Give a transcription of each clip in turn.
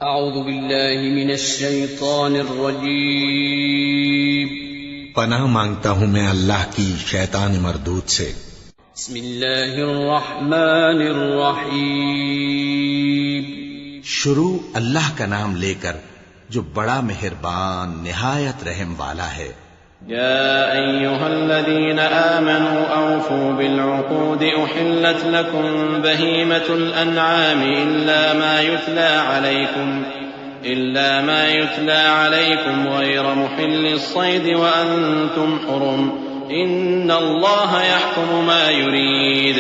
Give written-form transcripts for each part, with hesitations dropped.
اعوذ باللہ من الشیطان الرجیم پناہ مانگتا ہوں میں اللہ کی شیطان مردود سے۔ بسم اللہ الرحمن الرحیم شروع اللہ کا نام لے کر جو بڑا مہربان نہایت رحم والا ہے۔ يا أيها الذين آمنوا أوفوا بالعقود أحلت لكم بهيمة الأنعام إلا ما يتلى عليكم غير محل الصيد وأنتم حرم إن الله يحكم ما يريد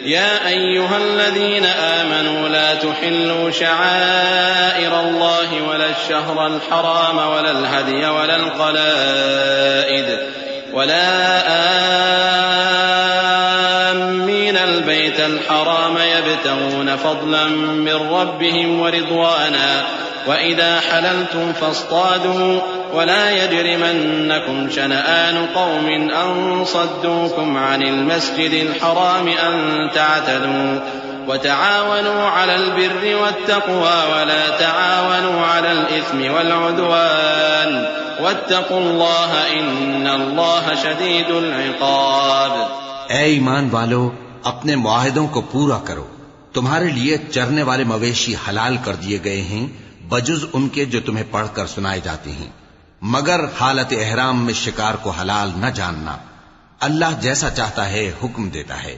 يا أيها الذين آمنوا لا تحلوا شعائر الله ولا الشهر الحرام ولا الهدي ولا القلائد ولا آمين البيت الحرام يبتغون فضلا من ربهم ورضوانا وإذا حللتم فاصطادوا ولا يجرمنكم شنآن قوم أن صدوكم عن المسجد الحرام أن تعتدوا وتعاونوا على البر والتقوى ولا تعاونوا على الإثم والعدوان واتقوا الله إن الله شديد العقاب۔ اے ایمان والو، اپنے معاہدوں کو پورا کرو۔ تمہارے لیے چرنے والے مویشی حلال کر دیے گئے ہیں بجز ان کے جو تمہیں پڑھ کر سنائے جاتے ہیں، مگر حالت احرام میں شکار کو حلال نہ جاننا۔ اللہ جیسا چاہتا ہے حکم دیتا ہے۔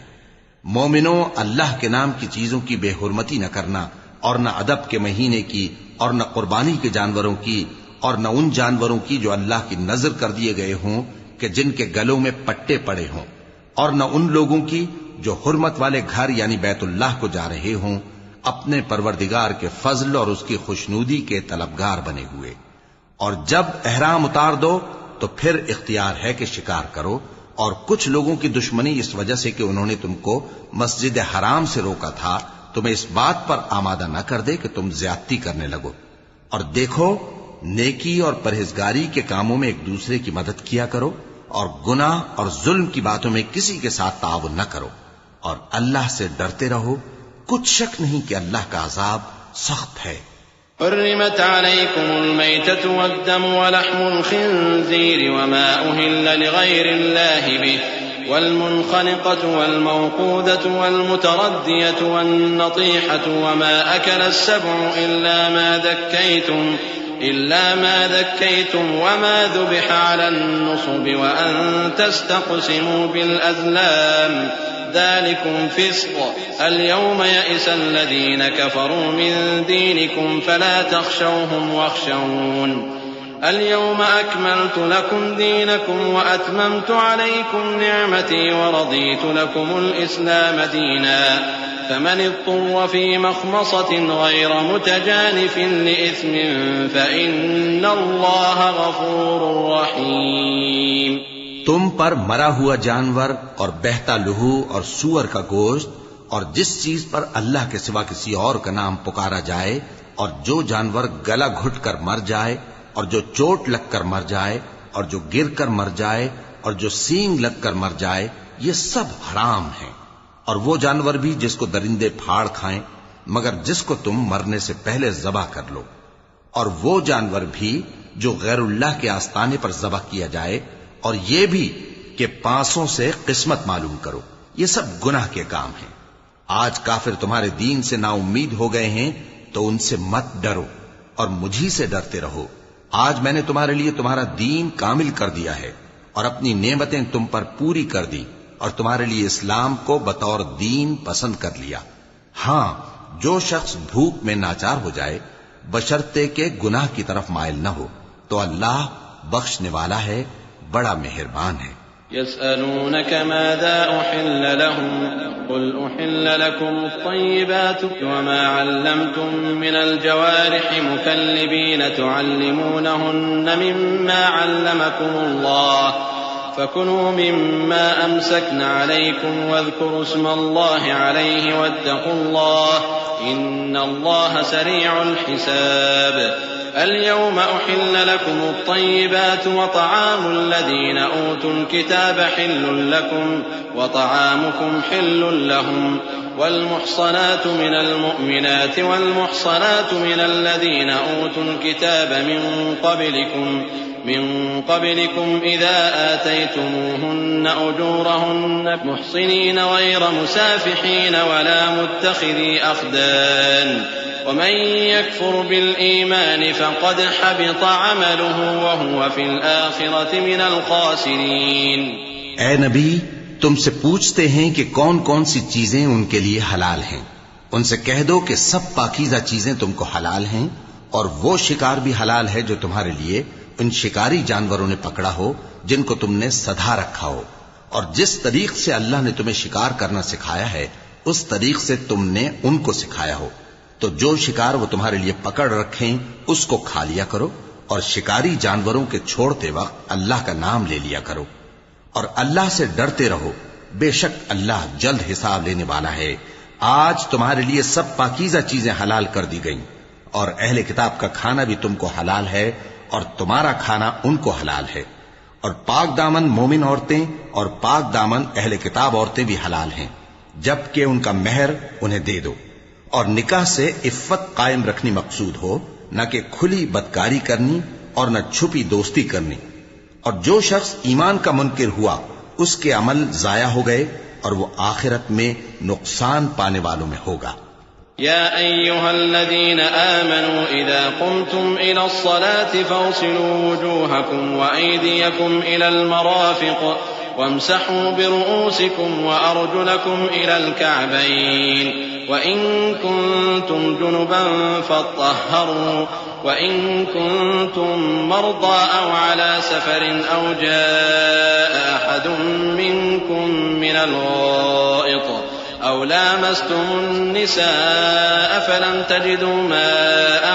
مومنوں، اللہ کے نام کی چیزوں کی بے حرمتی نہ کرنا، اور نہ ادب کے مہینے کی، اور نہ قربانی کے جانوروں کی، اور نہ ان جانوروں کی جو اللہ کی نذر کر دیے گئے ہوں کہ جن کے گلوں میں پٹے پڑے ہوں، اور نہ ان لوگوں کی جو حرمت والے گھر یعنی بیت اللہ کو جا رہے ہوں اپنے پروردگار کے فضل اور اس کی خوشنودی کے طلبگار بنے ہوئے۔ اور جب احرام اتار دو تو پھر اختیار ہے کہ شکار کرو، اور کچھ لوگوں کی دشمنی اس وجہ سے کہ انہوں نے تم کو مسجد حرام سے روکا تھا تمہیں اس بات پر آمادہ نہ کر دے کہ تم زیادتی کرنے لگو۔ اور دیکھو، نیکی اور پرہیزگاری کے کاموں میں ایک دوسرے کی مدد کیا کرو، اور گناہ اور ظلم کی باتوں میں کسی کے ساتھ تعاون نہ کرو، اور اللہ سے ڈرتے رہو۔ کچھ شک نہیں کہ اللہ کا عذاب سخت ہے۔ حرمت عليكم الميتة والدم ولحم الخنزير وما أهل لغير الله به والمنخنقة والموقوذة والمتردية والنطيحة وما أكل السبع إلا ما ذكيتم وما ذبح على النصب وأن تستقسموا بالأزلام ذلكم فسق اليوم يئس الذين كفروا من دينكم فلا تخشوهم واخشون اليوم أكملت لكم دينكم وأتممت عليكم نعمتي ورضيت لكم الإسلام دينا فمن اضطر في مخمصة غير متجانف لإثم فإن الله غفور رحيم۔ تم پر مرا ہوا جانور اور بہتا لہو اور سور کا گوشت اور جس چیز پر اللہ کے سوا کسی اور کا نام پکارا جائے، اور جو جانور گلا گھٹ کر مر جائے، اور جو چوٹ لگ کر مر جائے، اور جو گر کر مر جائے، اور جو سینگ لگ کر مر جائے، یہ سب حرام ہیں۔ اور وہ جانور بھی جس کو درندے پھاڑ کھائیں مگر جس کو تم مرنے سے پہلے ذبح کر لو، اور وہ جانور بھی جو غیر اللہ کے آستانے پر ذبح کیا جائے، اور یہ بھی کہ پانسوں سے قسمت معلوم کرو۔ یہ سب گناہ کے کام ہیں۔ آج کافر تمہارے دین سے نا امید ہو گئے ہیں تو ان سے مت ڈرو اور مجھی سے ڈرتے رہو۔ آج میں نے تمہارے لیے تمہارا دین کامل کر دیا ہے اور اپنی نعمتیں تم پر پوری کر دی، اور تمہارے لیے اسلام کو بطور دین پسند کر لیا۔ ہاں، جو شخص بھوک میں ناچار ہو جائے بشرطے کہ گناہ کی طرف مائل نہ ہو تو اللہ بخشنے والا ہے، بڑا مہربان ہے۔ يسألونك ماذا أحل لهم قل أحل لكم الطيبات وما علمتم من الجوارح مكلبين تعلمونهن مما علمكم الله فكلوا مما أمسكن عليكم واذكروا اسم الله عليه واتقوا الله إن الله سريع الحساب اليوم أحل لكم الطيبات وطعام الذين أوتوا الكتاب حل لكم وطعامكم حل لهم والمحصنات من المؤمنات والمحصنات من الذين أوتوا الكتاب من قبلكم إذا آتيتموهن أجورهن محصنين غير مسافحين ولا متخذي أخدان ومن يكفر بالإيمان فقد حبط عمله وهو في الآخرة من الخاسرين. اے نبی، تم سے پوچھتے ہیں کہ کون کون سی چیزیں ان کے لیے حلال ہیں. ان سے کہہ دو کہ سب پاکیزہ چیزیں تم کو حلال ہیں، اور وہ شکار بھی حلال ہے جو تمہارے لیے ان شکاری جانوروں نے پکڑا ہو جن کو تم نے سدھا رکھا ہو، اور جس طریق سے اللہ نے تمہیں شکار کرنا سکھایا ہے اس طریق سے تم نے ان کو سکھایا ہو. تو جو شکار وہ تمہارے لیے پکڑ رکھیں اس کو کھا لیا کرو، اور شکاری جانوروں کے چھوڑتے وقت اللہ کا نام لے لیا کرو، اور اللہ سے ڈرتے رہو، بے شک اللہ جلد حساب لینے والا ہے. آج تمہارے لیے سب پاکیزہ چیزیں حلال کر دی گئیں، اور اہل کتاب کا کھانا بھی تم کو حلال ہے اور تمہارا کھانا ان کو حلال ہے. اور پاک دامن مومن عورتیں اور پاک دامن اہل کتاب عورتیں بھی حلال ہیں، جبکہ ان کا مہر انہیں دے دو. اور نکاح سے عفت قائم رکھنی مقصود ہو، نہ کہ کھلی بدکاری کرنی اور نہ چھپی دوستی کرنی. اور جو شخص ایمان کا منکر ہوا اس کے عمل ضائع ہو گئے اور وہ آخرت میں نقصان پانے والوں میں ہوگا. يا أيها الذين آمنوا إذا قمتم إلى الصلاة فاغسلوا وجوهكم وأيديكم إلى المرافق وامسحوا برؤوسكم وأرجلكم إلى الكعبين وإن كنتم جنبا فاطهروا وإن كنتم مرضى أو على سفر أو جاء أحد منكم من الغائط أو لامستم النساء فلم تجدوا ماء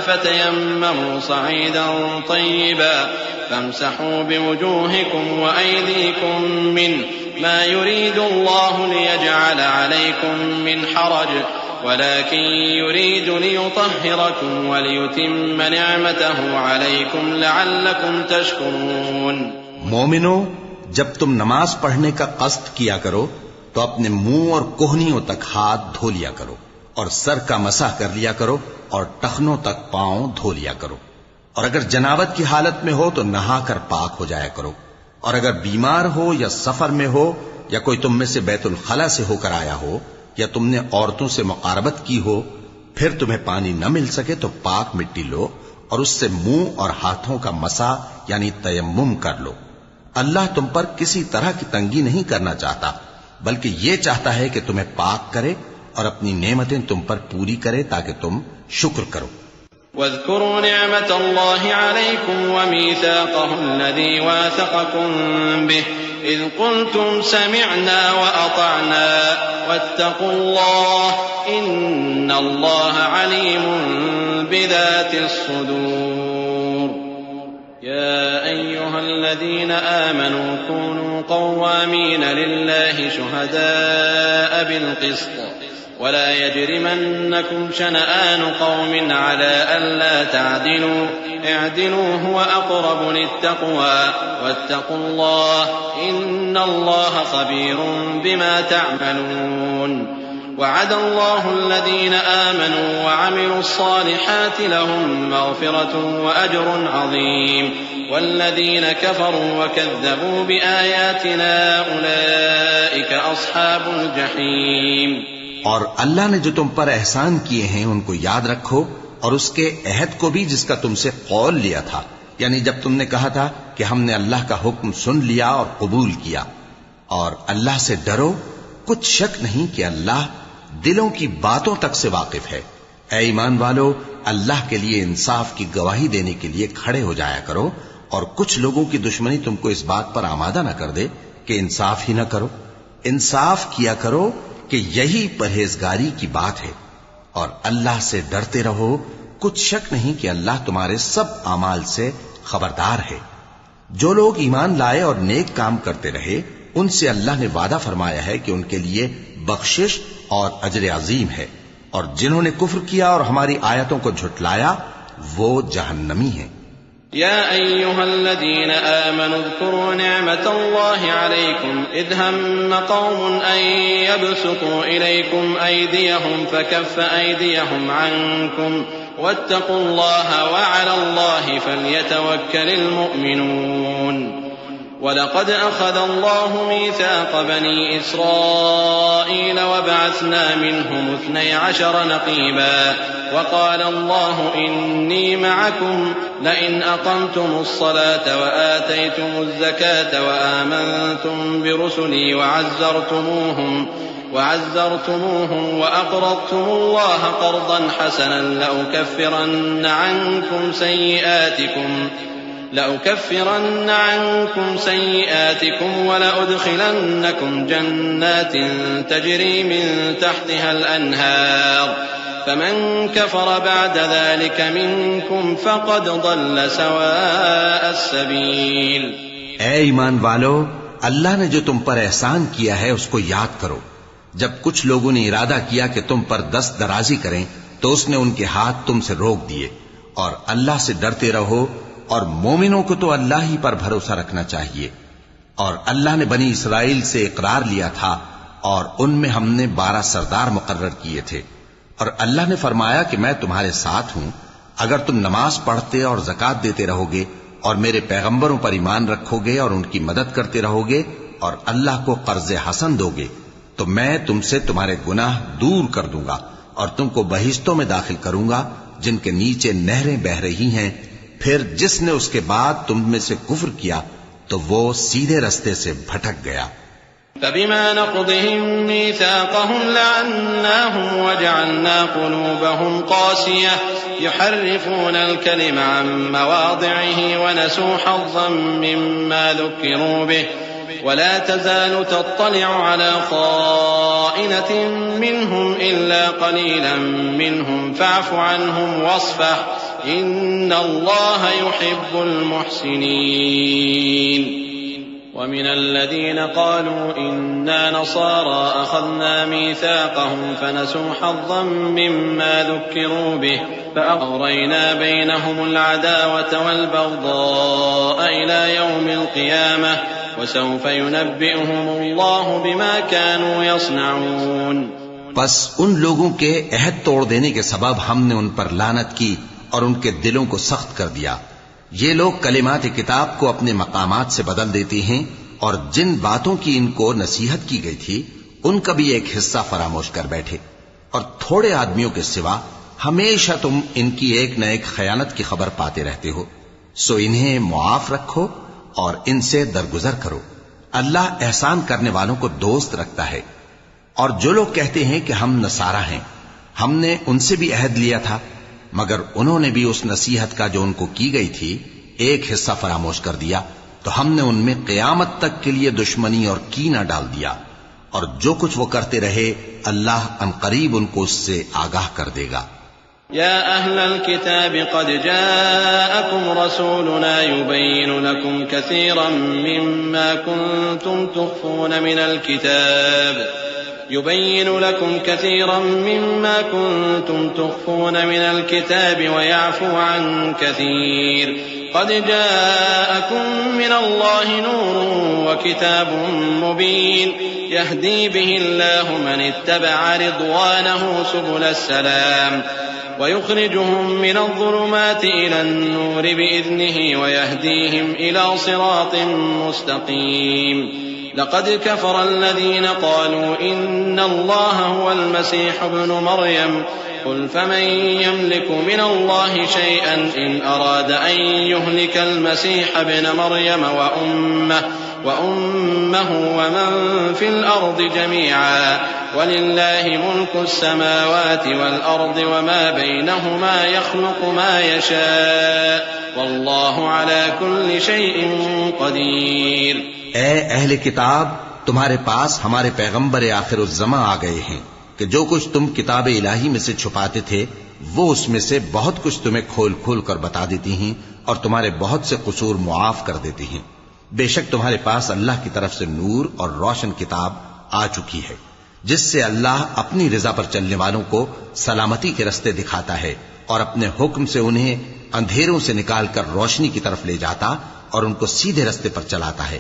فتيمموا صعيدا طيبا فامسحوا بوجوهكم وأيديكم منه ما يريد الله ليجعل عليكم من حرج ولكن يريد ليطهركم وليتم نعمته عليكم لعلكم تشكرون. مومنو، جب تم نماز پڑھنے کا قصد کیا کرو تو اپنے منہ اور کوہنیوں تک ہاتھ دھو لیا کرو، اور سر کا مسح کر لیا کرو، اور ٹخنوں تک پاؤں دھو لیا کرو. اور اگر جنابت کی حالت میں ہو تو نہا کر پاک ہو جایا کرو. اور اگر بیمار ہو یا سفر میں ہو یا کوئی تم میں سے بیت الخلا سے ہو کر آیا ہو یا تم نے عورتوں سے مقاربت کی ہو، پھر تمہیں پانی نہ مل سکے تو پاک مٹی لو اور اس سے منہ اور ہاتھوں کا مسح یعنی تیمم کر لو. اللہ تم پر کسی طرح کی تنگی نہیں کرنا چاہتا، بلکہ یہ چاہتا ہے کہ تمہیں پاک کرے اور اپنی نعمتیں تم پر پوری کرے تاکہ تم شکر کرو. واذكروا نعمة الله عليكم وميثاقه الذي واثقكم به إذ قلتم سمعنا وأطعنا واتقوا الله إن الله عليم بذات الصدور. يا أيها الذين آمنوا كونوا قوامين لله شهداء بالقسط ولا يجرمنكم شنآن قوم على ألا تعدلوا اعدلوا هو أقرب للتقوى واتقوا الله إن الله خبير بما تعملون. وعد الله الذين آمنوا وعملوا الصالحات لهم مغفرة وأجر عظيم والذين كفروا وكذبوا بآياتنا أولئك أصحاب الجحيم. اور اللہ نے جو تم پر احسان کیے ہیں ان کو یاد رکھو، اور اس کے عہد کو بھی جس کا تم سے قول لیا تھا، یعنی جب تم نے کہا تھا کہ ہم نے اللہ کا حکم سن لیا اور قبول کیا. اور اللہ سے ڈرو، کچھ شک نہیں کہ اللہ دلوں کی باتوں تک سے واقف ہے. اے ایمان والو، اللہ کے لیے انصاف کی گواہی دینے کے لیے کھڑے ہو جایا کرو، اور کچھ لوگوں کی دشمنی تم کو اس بات پر آمادہ نہ کر دے کہ انصاف ہی نہ کرو. انصاف کیا کرو کہ یہی پرہیزگاری کی بات ہے، اور اللہ سے ڈرتے رہو، کچھ شک نہیں کہ اللہ تمہارے سب اعمال سے خبردار ہے. جو لوگ ایمان لائے اور نیک کام کرتے رہے ان سے اللہ نے وعدہ فرمایا ہے کہ ان کے لیے بخشش اور اجر عظیم ہے، اور جنہوں نے کفر کیا اور ہماری آیتوں کو جھٹلایا وہ جہنمی ہیں۔ يا أيها الذين آمنوا اذكروا نعمة الله عليكم إذ هم قوم أن يبسطوا إليكم أيديهم فكف أيديهم عنكم واتقوا الله وعلى الله فليتوكل المؤمنون ولقد أخذ الله ميثاق بني إسرائيل وبعثنا منهم 12 نقيبا وقال الله إني معكم لئن أقمتم الصلاة وآتيتم الزكاة وآمنتم برسلي وعزرتموهم وأقرضتم الله قرضا حسنا لأكفرن عنكم سيئاتكم ولأدخلنكم جنات تجري من تحتها الأنهار فمن كفر بعد ذلك منكم فقد ضل سواء السبيل۔ اے ایمان والو، اللہ نے جو تم پر احسان کیا ہے اس کو یاد کرو۔ جب کچھ لوگوں نے ارادہ کیا کہ تم پر دست درازی کریں تو اس نے ان کے ہاتھ تم سے روک دیے، اور اللہ سے ڈرتے رہو، اور مومنوں کو تو اللہ ہی پر بھروسہ رکھنا چاہیے۔ اور اللہ نے بنی اسرائیل سے اقرار لیا تھا اور ان میں ہم نے 12 سردار مقرر کیے تھے، اور اللہ نے فرمایا کہ میں تمہارے ساتھ ہوں اگر تم نماز پڑھتے اور زکوٰۃ دیتے رہو گے اور میرے پیغمبروں پر ایمان رکھو گے اور ان کی مدد کرتے رہو گے اور اللہ کو قرض حسن دو گے تو میں تم سے تمہارے گناہ دور کر دوں گا اور تم کو بہشتوں میں داخل کروں گا جن کے نیچے نہریں بہ رہی ہیں۔ پھر جس نے اس کے بعد تم میں سے کفر کیا تو وہ سیدھے رستے سے بھٹک گیا۔ فبما نقضهم ميثاقهم لعناهم وجعلنا قلوبهم قاسية يحرفون الكلم عن مواضعه ونسوا حظا مما ذكروا به ولا تزال تطلع على خائنة منهم إلا قليلا منهم فاعف عنهم واصفح إن الله يحب المحسنين۔ ومن الذين قالوا إنا نصارى أخذنا ميثاقهم فنسوا حظا مما ذكروا به فأغرينا بينهم العداوة والبغضاء إلى يوم القيامة وسوف ينبئهم الله بما كانوا يصنعون۔ بس ان لوگوں کے عہد توڑ دینے کے سبب ہم نے ان پر لعنت کی اور ان کے دلوں کو سخت کر دیا۔ یہ لوگ کلمات کتاب کو اپنے مقامات سے بدل دیتے ہیں اور جن باتوں کی ان کو نصیحت کی گئی تھی ان کا بھی ایک حصہ فراموش کر بیٹھے، اور تھوڑے آدمیوں کے سوا ہمیشہ تم ان کی ایک نہ ایک خیانت کی خبر پاتے رہتے ہو، سو انہیں معاف رکھو اور ان سے درگزر کرو۔ اللہ احسان کرنے والوں کو دوست رکھتا ہے۔ اور جو لوگ کہتے ہیں کہ ہم نصارہ ہیں، ہم نے ان سے بھی عہد لیا تھا، مگر انہوں نے بھی اس نصیحت کا جو ان کو کی گئی تھی ایک حصہ فراموش کر دیا، تو ہم نے ان میں قیامت تک کے لیے دشمنی اور کینہ ڈال دیا، اور جو کچھ وہ کرتے رہے اللہ عنقریب ان کو اس سے آگاہ کر دے گا۔ يا أهل الكتاب قد جاءكم رسولنا يبين لكم كثيرا مما كنتم تخفون من الكتاب ويعفو عن كثير قد جاءكم من الله نور وكتاب مبين يهدي به الله من اتبع رضوانه سبل السلام ويخرجهم من الظلمات إلى النور بإذنه ويهديهم إلى صراط مستقيم لقد كفر الذين قالوا إن الله هو المسيح ابن مريم قل فمن يملك من الله شيئا إن أراد أن يهلك المسيح ابن مريم وأمه ومن في الأرض جميعا ولله ملك السماوات والأرض وما بينهما يخلق ما يشاء والله على كل شيء قدير۔ اے اہل کتاب، تمہارے پاس ہمارے پیغمبر آخر الزماں آ گئے ہیں کہ جو کچھ تم کتاب الہی میں سے چھپاتے تھے وہ اس میں سے بہت کچھ تمہیں کھول کھول کر بتا دیتی ہیں اور تمہارے بہت سے قصور معاف کر دیتی ہیں۔ بے شک تمہارے پاس اللہ کی طرف سے نور اور روشن کتاب آ چکی ہے جس سے اللہ اپنی رضا پر چلنے والوں کو سلامتی کے رستے دکھاتا ہے اور اپنے حکم سے انہیں اندھیروں سے نکال کر روشنی کی طرف لے جاتا اور ان کو سیدھے رستے پر چلاتا ہے۔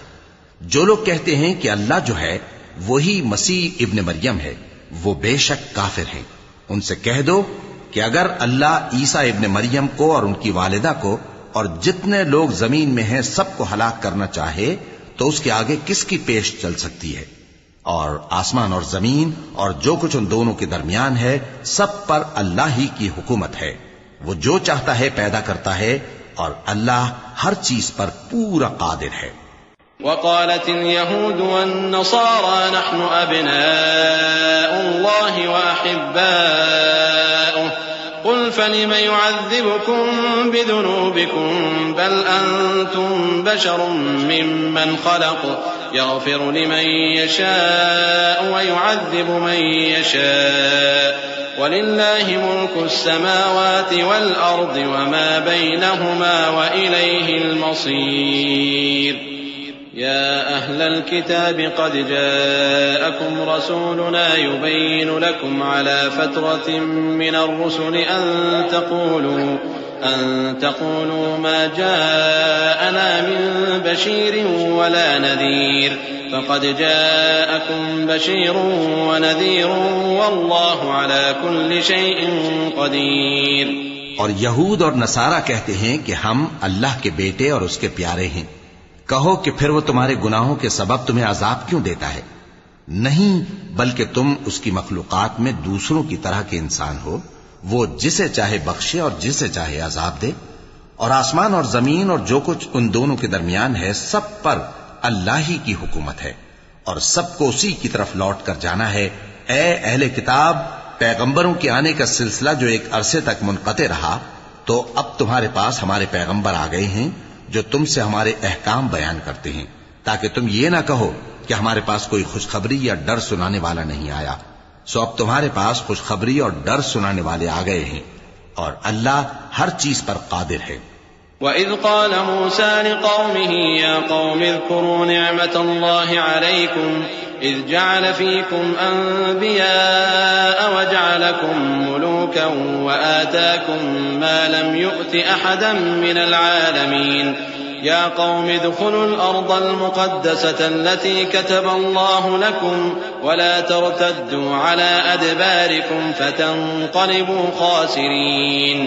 جو لوگ کہتے ہیں کہ اللہ جو ہے وہی مسیح ابن مریم ہے، وہ بے شک کافر ہیں۔ ان سے کہہ دو کہ اگر اللہ عیسیٰ ابن مریم کو اور ان کی والدہ کو اور جتنے لوگ زمین میں ہیں سب کو ہلاک کرنا چاہے تو اس کے آگے کس کی پیش چل سکتی ہے؟ اور آسمان اور زمین اور جو کچھ ان دونوں کے درمیان ہے سب پر اللہ ہی کی حکومت ہے، وہ جو چاہتا ہے پیدا کرتا ہے اور اللہ ہر چیز پر پورا قادر ہے۔ وقالت اليهود والنصارى نحن أبناء الله وأحباؤه قل فلم يعذبكم بذنوبكم بل أنتم بشر ممن خلق يغفر لمن يشاء ويعذب من يشاء ولله ملك السماوات والأرض وما بينهما وإليه المصير يا أهل الكتاب قد جاءكم رسولنا يبين لكم على فترة من الرسل أن تقولوا ما جاءنا من بشير ولا نذير فقد جاءكم بشير ونذير والله على كل شيء قدير۔ اور یہود اور نصارہ کہتے ہیں کہ ہم اللہ کے بیٹے اور اس کے پیارے ہیں۔ کہو کہ پھر وہ تمہارے گناہوں کے سبب تمہیں عذاب کیوں دیتا ہے؟ نہیں، بلکہ تم اس کی مخلوقات میں دوسروں کی طرح کے انسان ہو، وہ جسے چاہے بخشے اور جسے چاہے عذاب دے۔ اور آسمان اور زمین اور جو کچھ ان دونوں کے درمیان ہے سب پر اللہ ہی کی حکومت ہے اور سب کو اسی کی طرف لوٹ کر جانا ہے۔ اے اہل کتاب، پیغمبروں کے آنے کا سلسلہ جو ایک عرصے تک منقطع رہا، تو اب تمہارے پاس ہمارے پیغمبر آ گئے ہیں جو تم سے ہمارے احکام بیان کرتے ہیں، تاکہ تم یہ نہ کہو کہ ہمارے پاس کوئی خوشخبری یا ڈر سنانے والا نہیں آیا۔ سو اب تمہارے پاس خوشخبری اور ڈر سنانے والے آ گئے ہیں اور اللہ ہر چیز پر قادر ہے۔ وَإِذْ قَالَ مُوسَى لِقَوْمِهِ يَا قَوْمِ اذْكُرُوا نِعْمَةَ اللَّهِ عَلَيْكُمْ إِذْ جَعَلَ فِيكُمْ أَنْبِيَاءَ وَجَعَلَكُمْ مُلُوكًا وَآتَاكُمْ مَا لَمْ يُؤْتِ أَحَدًا مِنَ الْعَالَمِينَ يَا قَوْمِ ادْخُلُوا الْأَرْضَ الْمُقَدَّسَةَ الَّتِي كَتَبَ اللَّهُ لَكُمْ وَلَا تَرْتَدُّوا عَلَى أَدْبَارِكُمْ فَتَنقَلِبُوا خَاسِرِينَ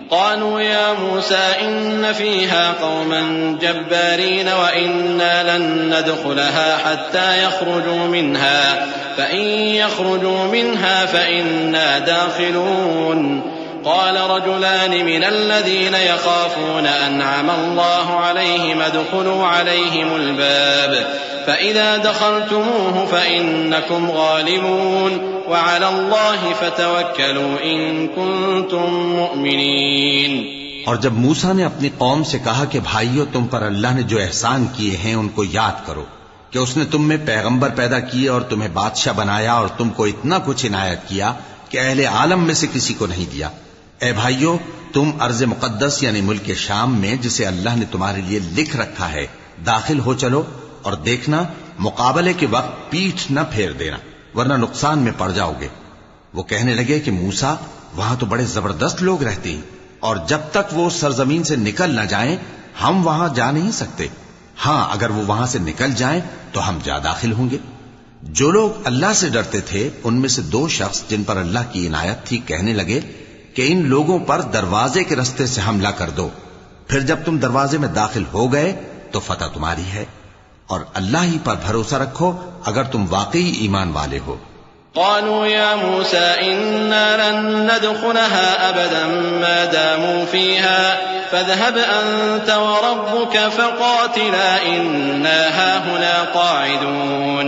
قالوا يا موسى إن فيها قوما جبارين وإنا لن ندخلها حتى يخرجوا منها فإن يخرجوا منها فإنا داخلون قال رجلان من الذين يخافون أنعم الله عليهم ادخلوا عليهم الباب فإذا دخلتموه فإنكم غالبون وعلى الله فتوكلوا إن كنتم مؤمنين۔ اور جب موسیٰ نے اپنی قوم سے کہا کہ بھائیو، تم پر اللہ نے جو احسان کیے ہیں ان کو یاد کرو، کہ اس نے تم میں پیغمبر پیدا کیے اور تمہیں بادشاہ بنایا اور تم کو اتنا کچھ عنایت کیا کہ اہل عالم میں سے کسی کو نہیں دیا۔ اے بھائیو، تم ارض مقدس یعنی ملک شام میں جسے اللہ نے تمہارے لیے لکھ رکھا ہے داخل ہو چلو، اور دیکھنا مقابلے کے وقت پیٹھ نہ پھیر دینا ورنہ نقصان میں پڑ جاؤ گے۔ وہ کہنے لگے کہ موسیٰ، وہاں تو بڑے زبردست لوگ رہتے ہیں اور جب تک وہ سرزمین سے نکل نہ جائیں ہم وہاں جا نہیں سکتے۔ ہاں، اگر وہ وہاں سے نکل جائیں تو ہم جا داخل ہوں گے۔ جو لوگ اللہ سے ڈرتے تھے ان میں سے دو شخص جن پر اللہ کی عنایت تھی کہنے لگے کہ ان لوگوں پر دروازے کے رستے سے حملہ کر دو، پھر جب تم دروازے میں داخل ہو گئے تو فتح تمہاری ہے، اور اللہ ہی پر بھروسہ رکھو اگر تم واقعی ایمان والے ہو۔ قالوا يا موسى إنا لن ندخلها أبدا ما داموا فيها فاذهب أنت وربك فقاتلا إنا هاهنا قاعدون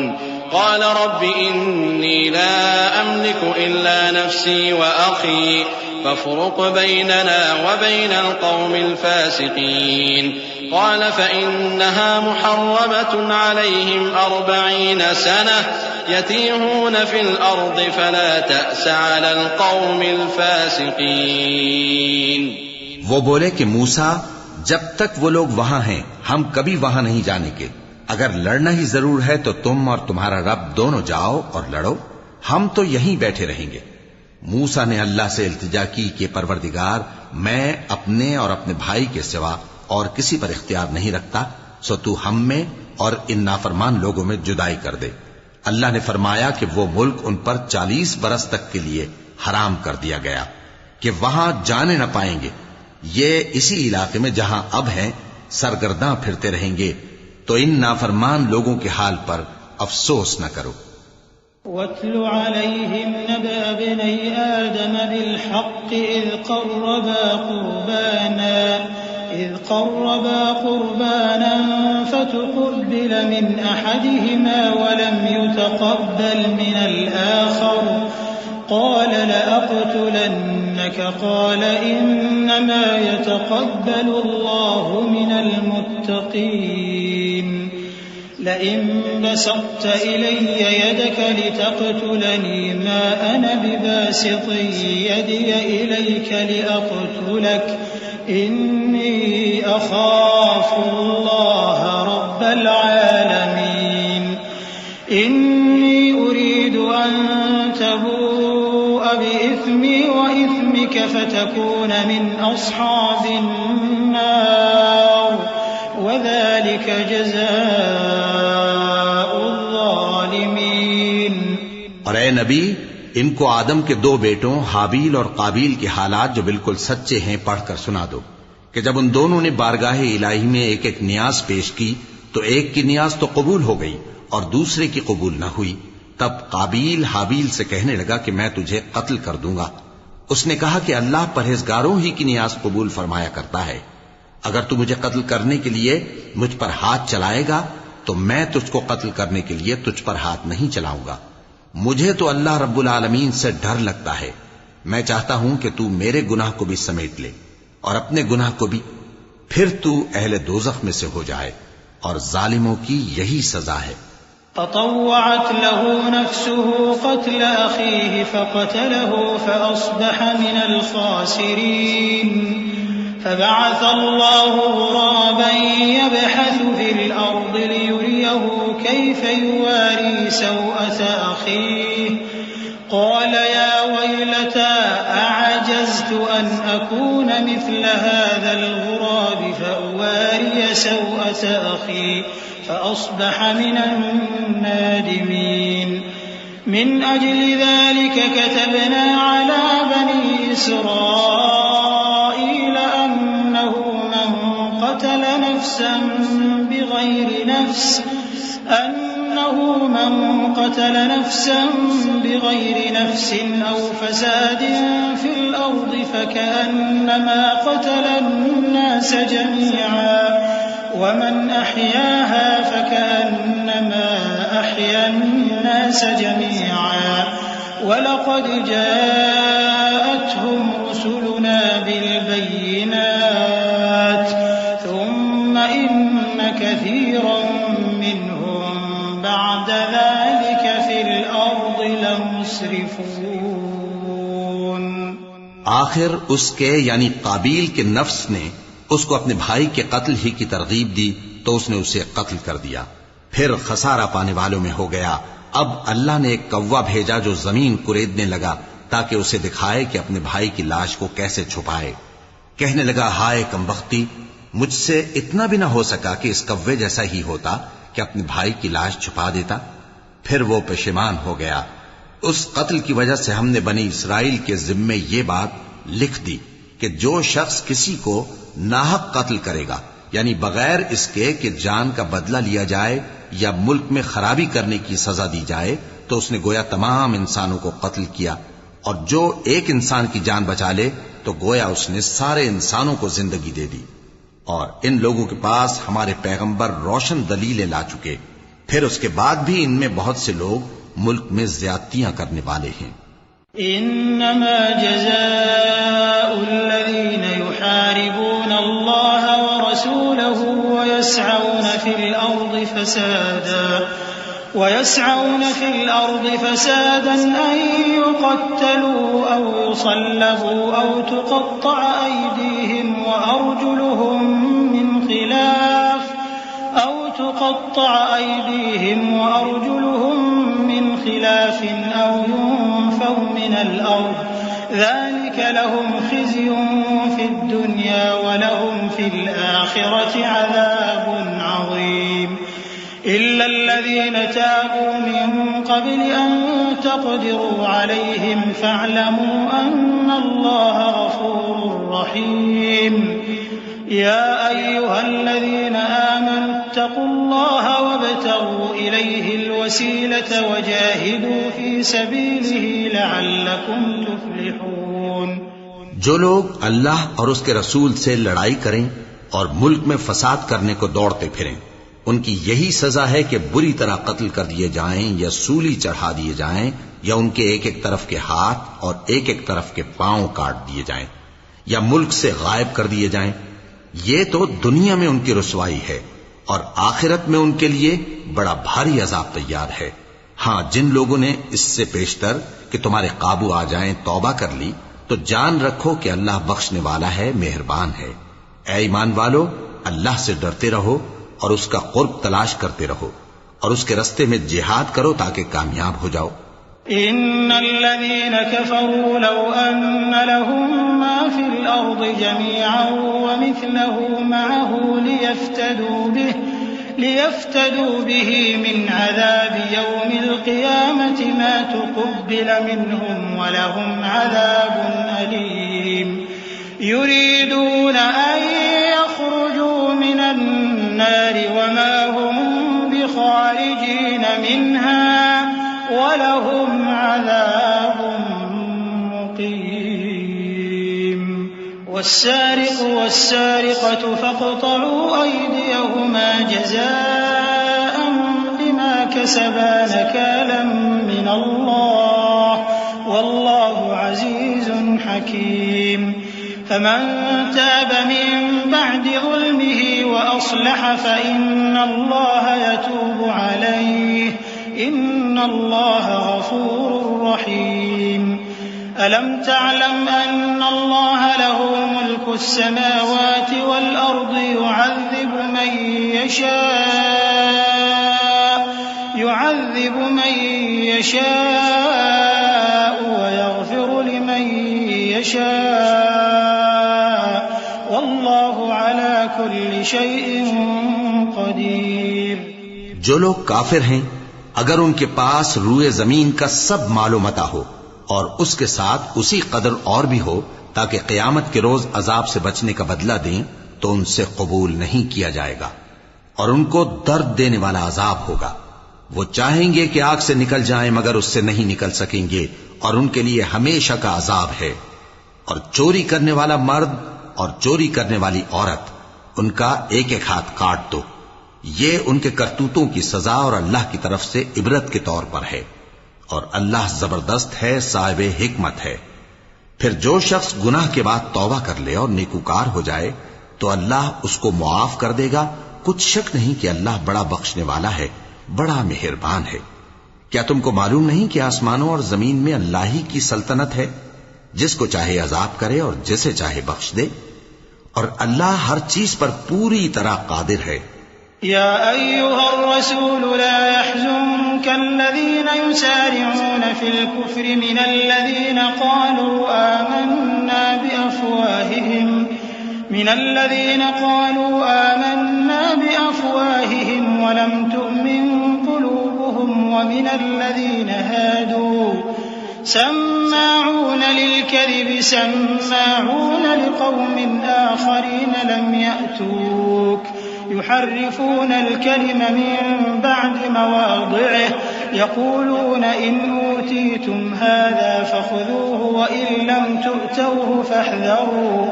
قال رب إني لا أملك إلا نفسي وأخي فافرق بيننا وبين القوم الفاسقين قال فإنها محرمة عليهم 40 سنة يتيهون في الأرض فلا تأس على القوم الفاسقين۔ وہ بولے کہ موسیٰ، جب تک وہ لوگ وہاں ہیں ہم کبھی وہاں نہیں جانے کے، اگر لڑنا ہی ضرور ہے تو تم اور تمہارا رب دونوں جاؤ اور لڑو، ہم تو یہیں بیٹھے رہیں گے۔ موسیٰ نے اللہ سے التجا کی کہ پروردگار، میں اپنے اور اپنے بھائی کے سوا اور کسی پر اختیار نہیں رکھتا، سو تو ہم میں اور ان نافرمان لوگوں میں جدائی کر دے۔ اللہ نے فرمایا کہ وہ ملک ان پر 40 برس تک کے لیے حرام کر دیا گیا کہ وہاں جانے نہ پائیں گے۔ یہ اسی علاقے میں جہاں اب ہیں سرگرداں پھرتے رہیں گے، تو ان نافرمان لوگوں کے حال پر افسوس نہ کرو۔ وَاتْلُ عَلَيْهِمْ نَبَأَ ابْنَيْ آدَمَ بِالْحَقِّ إِذْ قَرَّبَا قُرْبَانًا فَتُقُبِّلَ مِنْ أَحَدِهِمَا وَلَمْ يُتَقَبَّلْ مِنَ الْآخَرِ قَالَ لَأَقْتُلَنَّكَ قَالَ إِنَّمَا يَتَقَبَّلُ اللَّهُ مِنَ الْمُتَّقِينَ لئن بسطت إلي يدك لتقتلني ما أنا بباسط يدي إليك لأقتلك إني أخاف الله رب العالمين إني أريد أن تبوء بإثمي وإثمك فتكون من أصحاب النار وذلك جزاء الظالمين۔ اور اے نبی، ان کو آدم کے 2 بیٹوں حابیل اور قابیل کے حالات جو بالکل سچے ہیں پڑھ کر سنا دو کہ جب ان دونوں نے بارگاہ الہی میں ایک ایک نیاز پیش کی تو ایک کی نیاز تو قبول ہو گئی اور دوسرے کی قبول نہ ہوئی، تب قابیل حابیل سے کہنے لگا کہ میں تجھے قتل کر دوں گا۔ اس نے کہا کہ اللہ پرہیزگاروں ہی کی نیاز قبول فرمایا کرتا ہے، اگر تو مجھے قتل کرنے کے لیے مجھ پر ہاتھ چلائے گا تو میں تجھ کو قتل کرنے کے لیے تجھ پر ہاتھ نہیں چلاؤں گا۔ مجھے تو اللہ رب العالمین سے ڈر لگتا ہے، میں چاہتا ہوں کہ تو میرے گناہ کو بھی سمیٹ لے اور اپنے گناہ کو بھی، پھر تو اہل دوزخ میں سے ہو جائے، اور ظالموں کی یہی سزا ہے۔ فطوعت له نفسه قتل أخيه فقتله فأصبح من الخاسرين فبعث الله غرابا يبحث في الأرض ليريه كيف يواري سوءة أخيه قال يا ويلتى أعجزت أن أكون مثل هذا الغراب فأواري سوءة أخي فأصبح من النادمين من أجل ذلك كتبنا على بني إسرائيل أنه من قتل نفسا بغير نفس أو فساد في الأرض فكأنما قتل الناس جميعا ومن أحياها فكأنما أحيا الناس جميعا ولقد جاءتهم رسلنا بالبينات ثم إن كثيرا منهم بعد ذلك في الأرض لمسرفون۔ آخر اس کے یعنی قابیل کے نفس نے اس کو اپنے بھائی کے قتل ہی کی ترغیب دی تو اس نے اسے قتل کر دیا، پھر خسارہ پانے والوں میں ہو گیا۔ اب اللہ نے ایک کوا بھیجا جو زمین کریدنے لگا تاکہ اسے دکھائے کہ اپنے بھائی کی لاش کو کیسے چھپائے۔ کہنے لگا ہائے کمبختی، مجھ سے اتنا بھی نہ ہو سکا کہ اس کوے جیسا ہی ہوتا کہ اپنے بھائی کی لاش چھپا دیتا۔ پھر وہ پشیمان ہو گیا۔ اس قتل کی وجہ سے ہم نے بنی اسرائیل کے ذمے یہ بات لکھ دی کہ جو شخص کسی کو ناحق قتل کرے گا، یعنی بغیر اس کے کہ جان کا بدلہ لیا جائے یا ملک میں خرابی کرنے کی سزا دی جائے، تو اس نے گویا تمام انسانوں کو قتل کیا، اور جو ایک انسان کی جان بچا لے تو گویا اس نے سارے انسانوں کو زندگی دے دی۔ اور ان لوگوں کے پاس ہمارے پیغمبر روشن دلیلیں لا چکے، پھر اس کے بعد بھی ان میں بہت سے لوگ ملک میں زیادتیاں کرنے والے ہیں۔ انما جزاء الذين يحاربون الله ورسوله ويسعون في الأرض فسادا أن يقتلوا أو يصلبوا أو تقطع أيديهم وأرجلهم من خلاف أو ذلك لهم خزي في الدنيا ولهم في الآخرة عذاب عظيم إلا الذين تابوا من قبل أن تقدروا عليهم فاعلموا أن الله غفور رحيم يا أيها الذين آمنوا اتقوا الله وابتغوا إليه الوسيلة وجاهدوا في سبيله لعلكم تفلحون. جو لوگ اللہ اور اس کے رسول سے لڑائی کریں اور ملک میں فساد کرنے کو دوڑتے پھریں، ان کی یہی سزا ہے کہ بری طرح قتل کر دیے جائیں یا سولی چڑھا دیے جائیں یا ان کے ایک ایک طرف کے ہاتھ اور ایک ایک طرف کے پاؤں کاٹ دیے جائیں یا ملک سے غائب کر دیے جائیں. یہ تو دنیا میں ان کی رسوائی ہے اور آخرت میں ان کے لیے بڑا بھاری عذاب تیار ہے. ہاں، جن لوگوں نے اس سے پیشتر کہ تمہارے قابو آ جائیں توبہ کر لی تو جان رکھو کہ اللہ بخشنے والا ہے، مہربان ہے. اے ایمان والو، اللہ سے ڈرتے رہو اور اس کا قرب تلاش کرتے رہو اور اس کے رستے میں جہاد کرو تاکہ کامیاب ہو جاؤ. إن الذين كفروا لو أن لهم ما في الأرض جميعا ومثله معه ليفتدوا به من عذاب يوم القيامة ما تقبل منهم ولهم عذاب أليم. يريدون أن يخرجوا من النار وما هم بخارجين منها وَلَهُمْ عَذَابٌ مُقِيمٌ. وَالسَّارِقُ وَالسَّارِقَةُ فَاقْطَعُوا أَيْدِيَهُمَا جَزَاءً بِمَا كَسَبَا نَكَالًا مِّنَ اللَّهِ وَاللَّهُ عَزِيزٌ حَكِيمٌ. فَمَن تَابَ مِن بَعْدِ ظُلْمِهِ وَأَصْلَحَ فَإِنَّ اللَّهَ يَتُوبُ عَلَيْهِ إن الله غفور رحيم. ألم تعلم أن الله له ملك السماوات والأرض يعذب من يشاء ويغفر لمن يشاء والله على كل شيء قدير. جو لوگ کافر ہیں اگر ان کے پاس روئے زمین کا سب مال و متاع ہو اور اس کے ساتھ اسی قدر اور بھی ہو تاکہ قیامت کے روز عذاب سے بچنے کا بدلہ دیں تو ان سے قبول نہیں کیا جائے گا اور ان کو درد دینے والا عذاب ہوگا. وہ چاہیں گے کہ آگ سے نکل جائیں مگر اس سے نہیں نکل سکیں گے اور ان کے لیے ہمیشہ کا عذاب ہے. اور چوری کرنے والا مرد اور چوری کرنے والی عورت ان کا ایک ایک ہاتھ کاٹ دو. یہ ان کے کرتوتوں کی سزا اور اللہ کی طرف سے عبرت کے طور پر ہے اور اللہ زبردست ہے، صاحب حکمت ہے. پھر جو شخص گناہ کے بعد توبہ کر لے اور نیکوکار ہو جائے تو اللہ اس کو معاف کر دے گا. کچھ شک نہیں کہ اللہ بڑا بخشنے والا ہے، بڑا مہربان ہے. کیا تم کو معلوم نہیں کہ آسمانوں اور زمین میں اللہ ہی کی سلطنت ہے، جس کو چاہے عذاب کرے اور جسے چاہے بخش دے، اور اللہ ہر چیز پر پوری طرح قادر ہے. يا أيها الرسول لا يحزنك الذين يسارعون في الكفر من الذين قالوا آمنا بأفواههم ولم تؤمن قلوبهم ومن الذين هادوا سماعون للكذب سماعون لقوم آخرين لم يأتوك يحرفون الكلم من بعد مواضعه يقولون إن أوتيتم هذا فخذوه وإن لم تؤتوه فاحذروا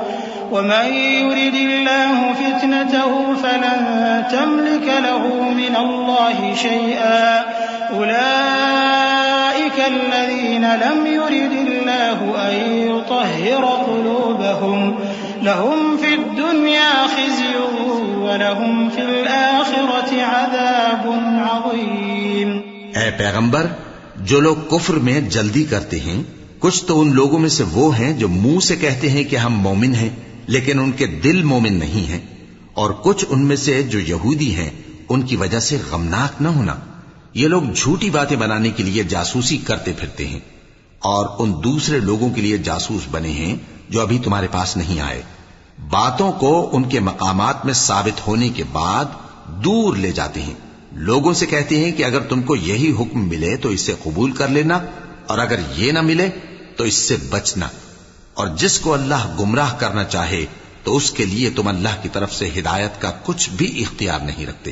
ومن يرد الله فتنته فلن تملك له من الله شيئا أولئك الذين لم يرد الله أن يطهر قلوبهم لهم في الدنيا خزي ولهم في الآخرة عذاب عظيم. اے پیغمبر، جو لوگ کفر میں جلدی کرتے ہیں کچھ تو ان لوگوں میں سے وہ ہیں جو منہ سے کہتے ہیں کہ ہم مومن ہیں لیکن ان کے دل مومن نہیں ہیں، اور کچھ ان میں سے جو یہودی ہیں ان کی وجہ سے غمناک نہ ہونا. یہ لوگ جھوٹی باتیں بنانے کے لیے جاسوسی کرتے پھرتے ہیں اور ان دوسرے لوگوں کے لیے جاسوس بنے ہیں جو ابھی تمہارے پاس نہیں آئے. باتوں کو ان کے مقامات میں ثابت ہونے کے بعد دور لے جاتے ہیں. لوگوں سے کہتے ہیں کہ اگر تم کو یہی حکم ملے تو اسے قبول کر لینا، اور اگر یہ نہ ملے تو اس سے بچنا. اور جس کو اللہ گمراہ کرنا چاہے تو اس کے لیے تم اللہ کی طرف سے ہدایت کا کچھ بھی اختیار نہیں رکھتے.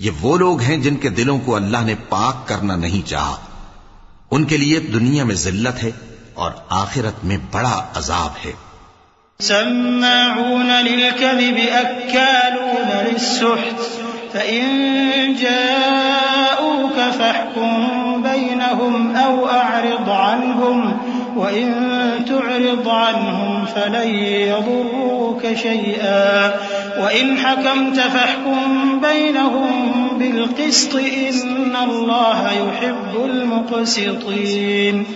یہ وہ لوگ ہیں جن کے دلوں کو اللہ نے پاک کرنا نہیں چاہا. ان کے لیے دنیا میں ذلت ہے اور آخرت میں بڑا عذاب ہے. سماعون للكذب أكالون للسحت فإن جاءوك فاحكم بينهم أو أعرض عنهم وإن تعرض عنهم فلن يضروك شيئا وإن حكمت فاحكم بينهم بالقسط إن الله يحب المقسطين.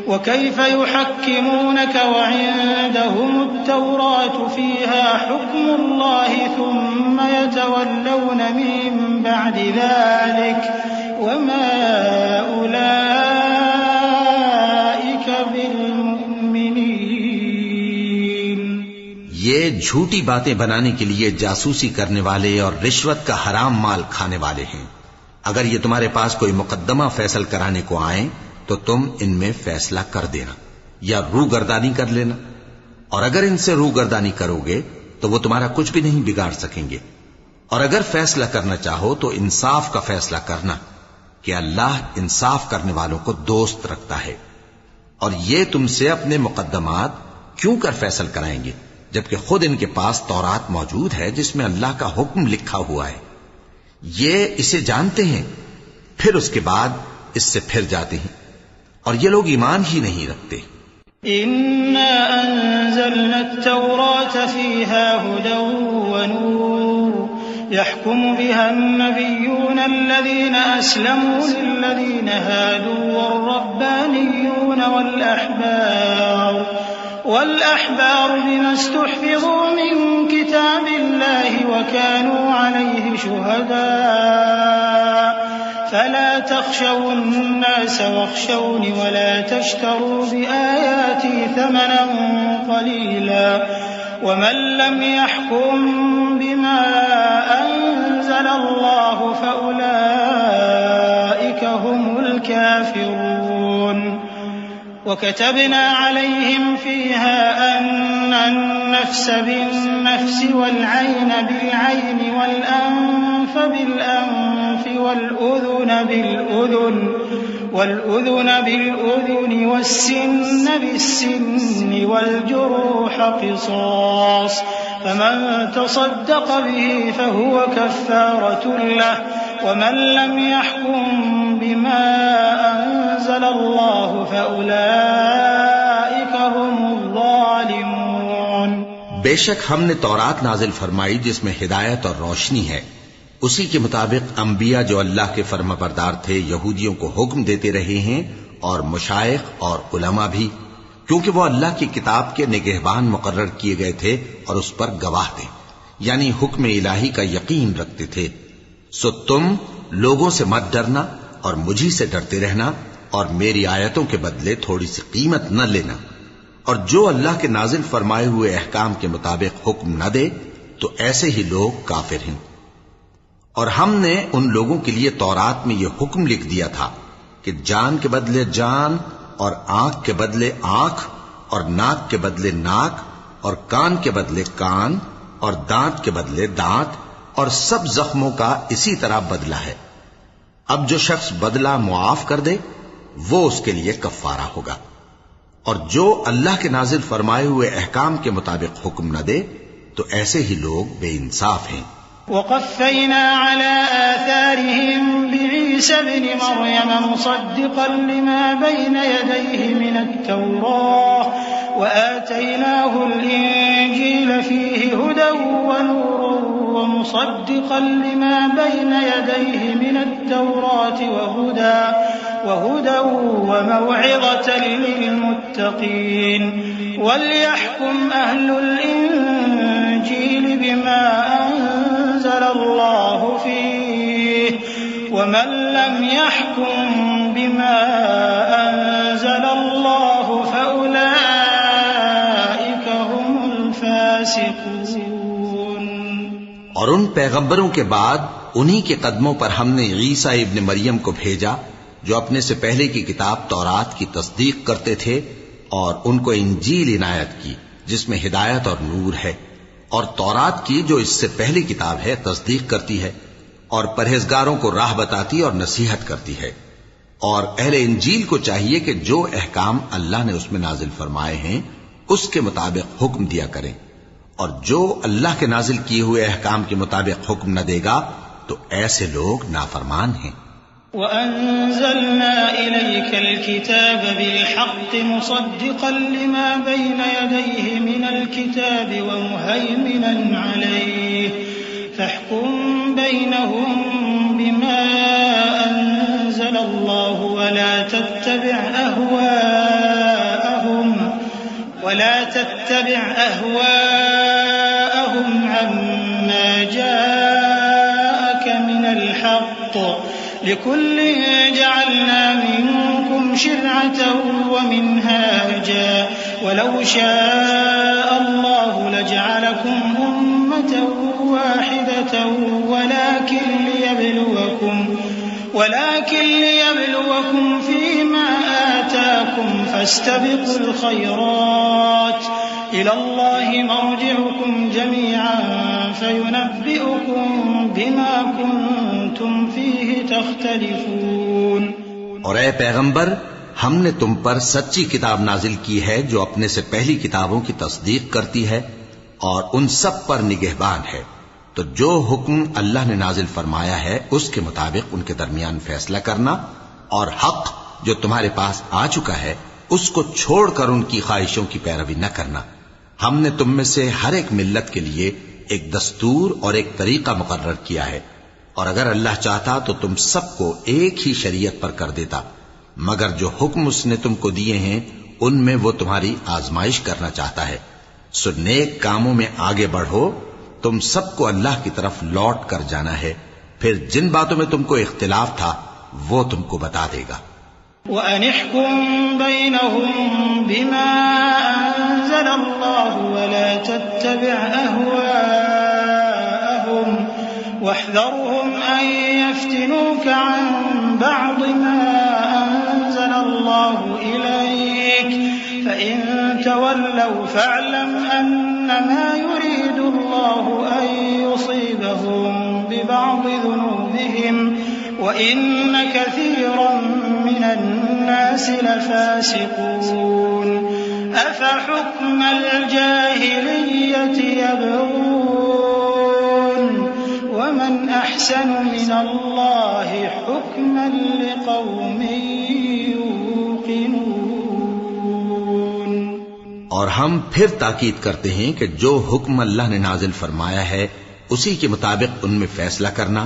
وكيف يحكمونك وعندهم التوراة فيها حكم الله ثم يتولون من بعد ذلك وما أولئك بالمؤمنين. یہ جھوٹی باتیں بنانے کے لیے جاسوسی کرنے والے اور رشوت کا حرام مال کھانے والے ہیں. اگر یہ تمہارے پاس کوئی مقدمہ فیصل کرانے کو آئیں تو تم ان میں فیصلہ کر دینا یا روگردانی کر لینا. اور اگر ان سے روگردانی کرو گے تو وہ تمہارا کچھ بھی نہیں بگاڑ سکیں گے. اور اگر فیصلہ کرنا چاہو تو انصاف کا فیصلہ کرنا کہ اللہ انصاف کرنے والوں کو دوست رکھتا ہے. اور یہ تم سے اپنے مقدمات کیوں کر فیصل کرائیں گے جبکہ خود ان کے پاس تورات موجود ہے جس میں اللہ کا حکم لکھا ہوا ہے. یہ اسے جانتے ہیں پھر اس کے بعد اس سے پھر جاتے ہیں اور یہ لوگ ایمان ہی نہیں رکھتے. إنا أنزلنا التوراة فيها هدى ونور يحكم بها النبيون الذين أسلموا للذين هادوا والربانيون والأحبار بما استحفظوا من كتاب الله وكانوا عليه شهداء فلا تخشوا الناس واخشوني ولا تشتروا بآياتي ثمنا قليلا ومن لم يحكم بما أنزل الله فأولئك هم الكافرون. وكتبنا عليهم فيها أن النفس بالنفس والعين بالعين والأنف بالأنف والأذن بالأذن والسن بالسن والجروح قصاص فمن تصدق به فهو كفارة له ومن لم يحكم بما أنزل الله فأولئك هم الظالمون. بے شک ہم نے تورات نازل فرمائی جس میں ہدایت اور روشنی ہے. اسی کے مطابق انبیاء جو اللہ کے فرما بردار تھے یہودیوں کو حکم دیتے رہے ہیں اور مشائخ اور علماء بھی، کیونکہ وہ اللہ کی کتاب کے نگہبان مقرر کیے گئے تھے اور اس پر گواہ تھے، یعنی حکم الہی کا یقین رکھتے تھے. سو تم لوگوں سے مت ڈرنا اور مجھی سے ڈرتے رہنا اور میری آیتوں کے بدلے تھوڑی سی قیمت نہ لینا. اور جو اللہ کے نازل فرمائے ہوئے احکام کے مطابق حکم نہ دے تو ایسے ہی لوگ کافر ہیں. اور ہم نے ان لوگوں کے لیے تورات میں یہ حکم لکھ دیا تھا کہ جان کے بدلے جان اور آنکھ کے بدلے آنکھ اور ناک کے بدلے ناک اور کان کے بدلے کان اور دانت کے بدلے دانت اور سب زخموں کا اسی طرح بدلہ ہے. اب جو شخص بدلہ معاف کر دے وہ اس کے لیے کفارہ ہوگا. اور جو اللہ کے نازل فرمائے ہوئے احکام کے مطابق حکم نہ دے تو ایسے ہی لوگ بے انصاف ہیں. وقفينا على آثارهم بعيسى ابن مريم مصدقا لما بين يديه من التوراة وآتيناه الإنجيل فيه هدى ونور ومصدقا لما بين يديه من التوراة وهدى وموعظة للمتقين. وليحكم أهل الإنجيل بما أنزل الله فيه ومن لم يحكم بما أنزل الله اور ان پیغمبروں کے بعد انہی کے قدموں پر ہم نے عیسیٰ ابن مریم کو بھیجا جو اپنے سے پہلے کی کتاب تورات کی تصدیق کرتے تھے، اور ان کو انجیل عنایت کی جس میں ہدایت اور نور ہے، اور تورات کی جو اس سے پہلی کتاب ہے تصدیق کرتی ہے اور پرہیزگاروں کو راہ بتاتی اور نصیحت کرتی ہے۔ اور اہل انجیل کو چاہیے کہ جو احکام اللہ نے اس میں نازل فرمائے ہیں اس کے مطابق حکم دیا کریں، اور جو اللہ کے نازل کیے ہوئے احکام کے مطابق حکم نہ دے گا تو ایسے لوگ نافرمان ہیں۔ وَأَنزَلْنَا إِلَيْكَ الْكِتَابَ بِالْحَقِّ مُصَدِّقًا لِمَا بَيْنَ يَدَيْهِ مِنَ الْكِتَابِ وَمُهَيْمِنًا عَلَيْهِ فَاحْكُم بَيْنَهُم بِمَا أَنزَلَ اللَّهُ وَلَا تَتَّبِعْ أَهْوَاءَهُمْ عَمَّا جَاءَكَ مِنَ الْحَقِّ لِكُلٍّ جَعَلْنَا مِنكُمْ شِرْعَةً وَمِنْهَاجًا وَلَوْ شَاءَ اللَّهُ لَجَعَلَكُمْ أُمَّةً وَاحِدَةً ولكن ليبلوكم فيما آتاكم فاستبقوا الخيرات إلى الله مرجعكم جميعا فينبئكم بما كنتم فيه تختلفون۔ اور اے پیغمبر، ہم نے تم پر سچی کتاب نازل کی ہے جو اپنے سے پہلی کتابوں کی تصدیق کرتی ہے اور ان سب پر نگہبان ہے، تو جو حکم اللہ نے نازل فرمایا ہے اس کے مطابق ان کے درمیان فیصلہ کرنا، اور حق جو تمہارے پاس آ چکا ہے اس کو چھوڑ کر ان کی خواہشوں کی پیروی نہ کرنا۔ ہم نے تم میں سے ہر ایک ملت کے لیے ایک دستور اور ایک طریقہ مقرر کیا ہے، اور اگر اللہ چاہتا تو تم سب کو ایک ہی شریعت پر کر دیتا، مگر جو حکم اس نے تم کو دیے ہیں ان میں وہ تمہاری آزمائش کرنا چاہتا ہے۔ سو نیک کاموں میں آگے بڑھو، تم سب کو اللہ کی طرف لوٹ کر جانا ہے، پھر جن باتوں میں تم کو اختلاف تھا وہ تم کو بتا دے گا۔ وَأَنِ احْكُم بَيْنَهُم بِمَا أَنزَلَ اللَّهُ وَلَا تَتَّبِعْ أَهْوَاءَهُمْ وَاحْذَرْهُمْ أَن يَفْتِنُوكَ عَن بَعْضِ مَا أَنزَلَ اللَّهُ إِلَيْكَ فَإِن تَوَلَّوْا فَاعْلَمْ أَنَّمَا يُرِيدُ اللَّهُ أَن يُصِيبَهُم بِبَعْضِ ذُنُوبِهِمْ وَإِنَّ كَثِيرًا مِّنَ النَّاسِ لَفَاسِقُونَ۔ أَفَحُكْمَ الْجَاهِلِيَّةِ يَبْغُونَ وَمَنْ أَحْسَنُ مِنَ اللَّهِ حُكْمًا لِقَوْمٍ يُوقِنُونَ۔ اور ہم پھر تاکید کرتے ہیں کہ جو حکم اللہ نے نازل فرمایا ہے اسی کے مطابق ان میں فیصلہ کرنا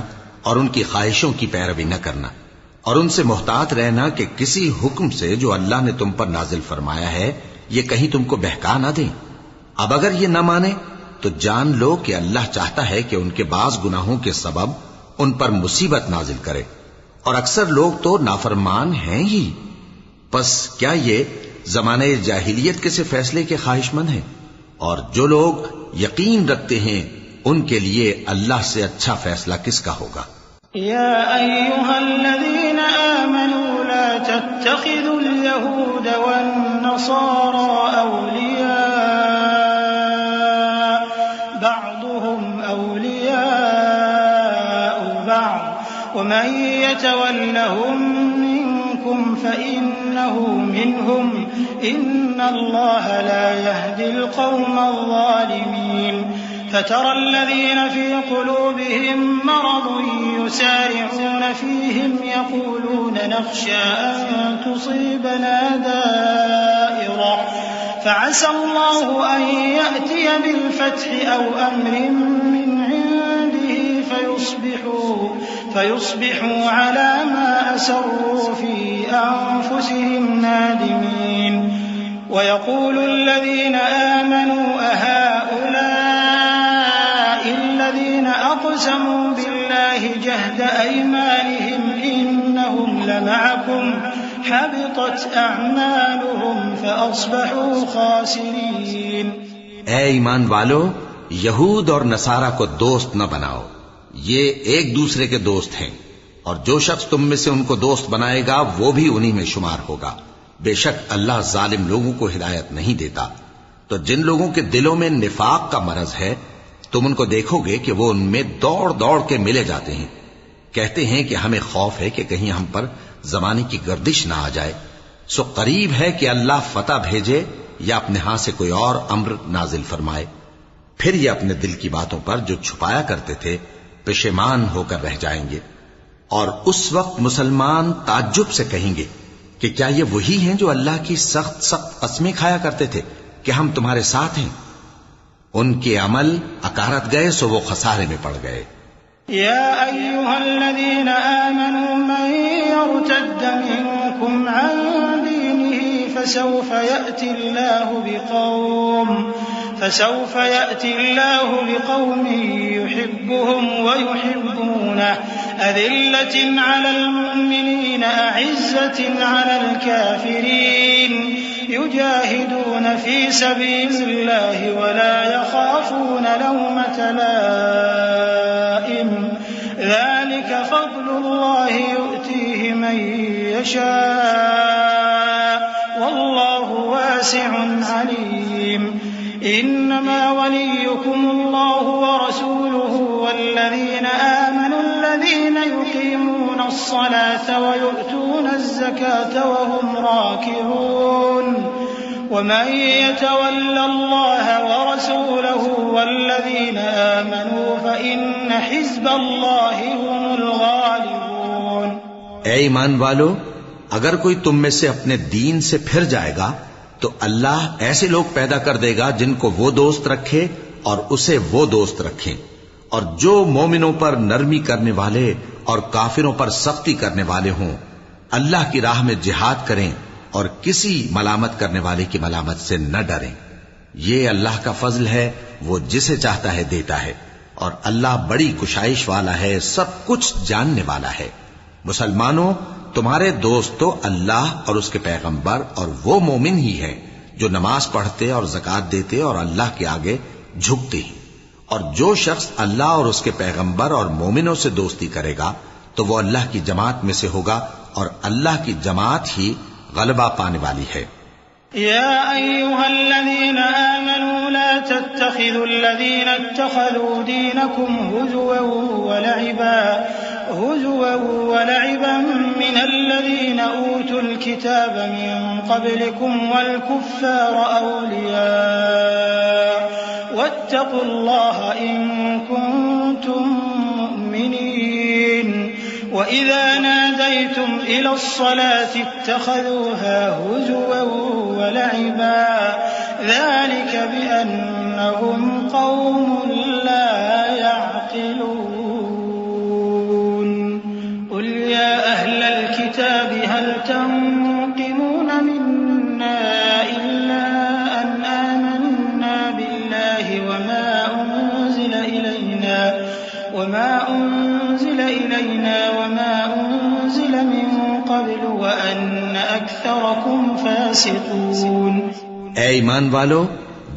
اور ان کی خواہشوں کی پیروی نہ کرنا، اور ان سے محتاط رہنا کہ کسی حکم سے جو اللہ نے تم پر نازل فرمایا ہے یہ کہیں تم کو بہکا نہ دیں۔ اب اگر یہ نہ مانے تو جان لو کہ اللہ چاہتا ہے کہ ان کے بعض گناہوں کے سبب ان پر مصیبت نازل کرے، اور اکثر لوگ تو نافرمان ہیں ہی۔ پس کیا یہ زمانے جاہلیت کے سے فیصلے کے خواہش مند ہیں؟ اور جو لوگ یقین رکھتے ہیں ان کے لیے اللہ سے اچھا فیصلہ کس کا ہوگا؟ يا أيها الذين آمنوا لا تتخذوا اليهود والنصارى أولياء بعضهم أولياء بعض ومن يتولهم منكم فإنه منهم إن الله لا يهدي القوم الظالمين۔ فترى الذين في قلوبهم مرض يسارعون فيهم يقولون نخشى أن تصيبنا دائرة فعسى الله أن يأتي بالفتح أو أمر من عنده فيصبحوا على ما أسروا في أنفسهم نادمين۔ ويقول الذين آمنوا أهؤلاء الذين أقسموا بالله جهد أيمانهم إنهم لمعكم حبطت أعمالهم فأصبحوا خاسرين۔ اے ایمان والو، یہود اور نصارہ کو دوست نہ بناؤ، یہ ایک دوسرے کے دوست ہیں، اور جو شخص تم میں سے ان کو دوست بنائے گا وہ بھی انہی میں شمار ہوگا۔ بے شک اللہ ظالم لوگوں کو ہدایت نہیں دیتا۔ تو جن لوگوں کے دلوں میں نفاق کا مرض ہے تم ان کو دیکھو گے کہ وہ ان میں دوڑ دوڑ کے ملے جاتے ہیں، کہتے ہیں کہ ہمیں خوف ہے کہ کہیں ہم پر زمانے کی گردش نہ آ جائے، سو قریب ہے کہ اللہ فتح بھیجے یا اپنے ہاں سے کوئی اور امر نازل فرمائے، پھر یہ اپنے دل کی باتوں پر جو چھپایا کرتے تھے پشیمان ہو کر رہ جائیں گے۔ اور اس وقت مسلمان تعجب سے کہیں گے کہ کیا یہ وہی ہیں جو اللہ کی سخت سخت قسمیں کھایا کرتے تھے کہ ہم تمہارے ساتھ ہیں؟ ان کے عمل اکارت گئے سو وہ خسارے میں پڑ گئے۔ يا أيها الذين آمنوا من يرتد منكم عن دينه فسوف يأتي الله بقوم يحبهم ويحبونه أذلة على المؤمنين أعزة على الكافرين يجاهدون في سبيل الله ولا يخافون لومة لائم ذلك فضل الله يؤتيه من يشاء والله واسع عليم إنما وليكم الله ورسوله والذين آمنوا الذين يقيمون الصلاة ويؤتون الزكاة وهم راكعون ومن يتول الله ورسوله والذين آمنوا فإن حزب الله هم الغالبون۔ اے ایمان والو، اگر کوئی تم میں سے اپنے دین سے پھر جائے گا تو اللہ ایسے لوگ پیدا کر دے گا جن کو وہ دوست رکھے اور اسے وہ دوست رکھیں، اور جو مومنوں پر نرمی کرنے والے اور کافروں پر سختی کرنے والے ہوں، اللہ کی راہ میں جہاد کریں اور کسی ملامت کرنے والے کی ملامت سے نہ ڈریں۔ یہ اللہ کا فضل ہے، وہ جسے چاہتا ہے دیتا ہے، اور اللہ بڑی کشائش والا ہے، سب کچھ جاننے والا ہے۔ مسلمانوں، تمہارے دوست تو اللہ اور اس کے پیغمبر اور وہ مومن ہی ہیں جو نماز پڑھتے اور زکوٰۃ دیتے اور اللہ کے آگے جھکتے ہیں، اور جو شخص اللہ اور اس کے پیغمبر اور مومنوں سے دوستی کرے گا تو وہ اللہ کی جماعت میں سے ہوگا، اور اللہ کی جماعت ہی غلبہ پانے والی ہے۔ يا أيها الذين آمنوا لا تتخذوا الذين اتخذوا دينكم هزوا ولعبا من الذين أوتوا الكتاب من قبلكم والكفار أولياء واتقوا الله إن كنتم مؤمنين وإذا ناديتم إلى الصلاة اتخذوها هزوا ولعبا ذلك بأنهم قوم لا يعقلون قل يا أهل الكتاب هل تنقمون منا إلا أن آمنا بالله وما أنزل إلينا وما أنزل من قبل وأن أكثركم فاسقون۔ اے ایمان والو،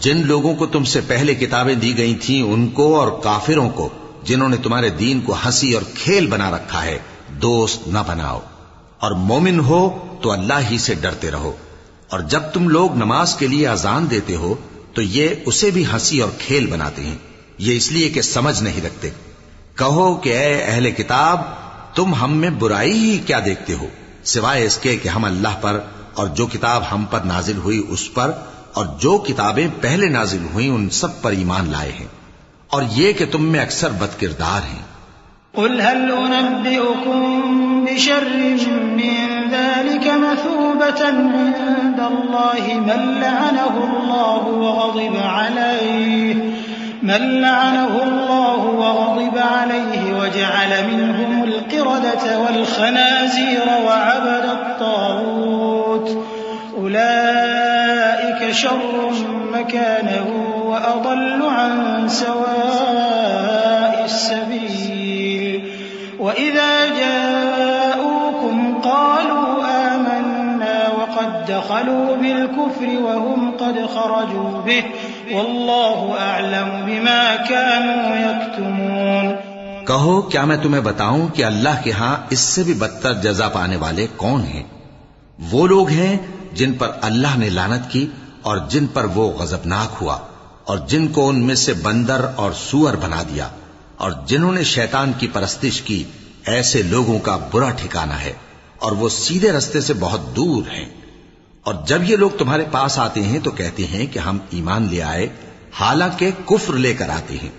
جن لوگوں کو تم سے پہلے کتابیں دی گئی تھیں ان کو اور کافروں کو جنہوں نے تمہارے دین کو ہنسی اور کھیل بنا رکھا ہے دوست نہ بناؤ، اور مومن ہو تو اللہ ہی سے ڈرتے رہو، اور جب تم لوگ نماز کے لیے اذان دیتے ہو تو یہ اسے بھی ہنسی اور کھیل بناتے ہیں، یہ اس لیے کہ سمجھ نہیں رکھتے۔ کہو کہ اے اہل کتاب، تم ہم میں برائی ہی کیا دیکھتے ہو، سوائے اس کے کہ ہم اللہ پر اور جو کتاب ہم پر نازل ہوئی اس پر اور جو کتابیں پہلے نازل ہوئیں ان سب پر ایمان لائے ہیں، اور یہ کہ تم میں اکثر بد کردار ہیں۔ قل هل أنبئكم بشر من ذلك مثوبة عند الله من لعنه الله وغضب عليه وجعل منهم القردة والخنازير وعبد الطاغوت أولئك شر مكانا وأضل عن سواء السبيل وإذا جاءوكم قالوا آمنا وقد دخلوا بالكفر وهم قد خرجوا به والله أعلم بما كانوا يكتمون۔ کہو کیا میں تمہیں بتاؤں کہ اللہ کے ہاں اس سے بھی بدتر جزا پانے والے کون ہیں؟ وہ لوگ ہیں جن پر اللہ نے لعنت کی اور جن پر وہ غضبناک ہوا، اور جن کو ان میں سے بندر اور سور بنا دیا، اور جنہوں نے شیطان کی پرستش کی، ایسے لوگوں کا برا ٹھکانہ ہے، اور وہ سیدھے رستے سے بہت دور ہیں۔ اور جب یہ لوگ تمہارے پاس آتے ہیں تو کہتے ہیں کہ ہم ایمان لے آئے، حالانکہ کفر لے کر آتے ہیں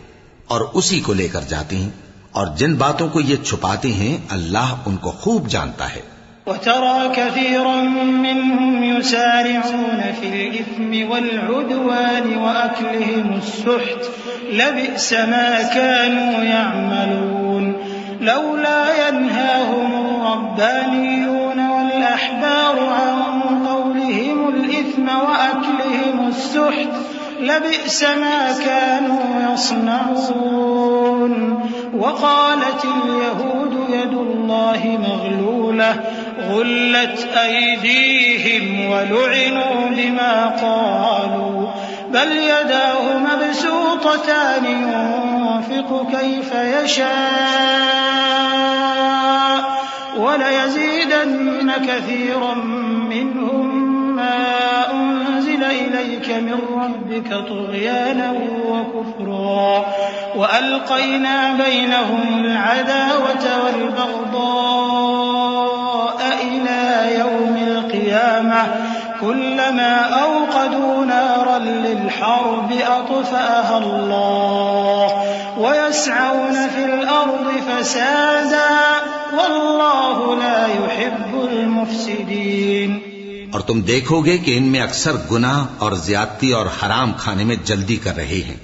اور اسی کو لے کر جاتے ہیں، اور جن باتوں کو یہ چھپاتے ہیں اللہ ان کو خوب جانتا ہے۔ وترى كثيرا منهم يسارعون في الإثم والعدوان وأكلهم السحت لبئس ما كانوا يعملون لولا ينهاهم الربانيون والأحبار عن قولهم الإثم وأكلهم السحت لبئس ما كانوا يصنعون وقالت اليهود يد الله مغلولة غلت أيديهم ولعنوا بما قالوا بل يداه مبسوطتان ينفق كيف يشاء وليزيدن كثيرا منهم ما أنزل إليك من ربك طغيانا وكفرا وألقينا بينهم العداوة والبغضاء إلى يوم القيامة كلما أوقدوا نارا للحرب أطفأها الله ويسعون في الأرض فسادا والله لا يحب المفسدين۔ اور تم دیکھو گے کہ ان میں اکثر گناہ اور زیادتی اور حرام کھانے میں جلدی کر رہے ہیں،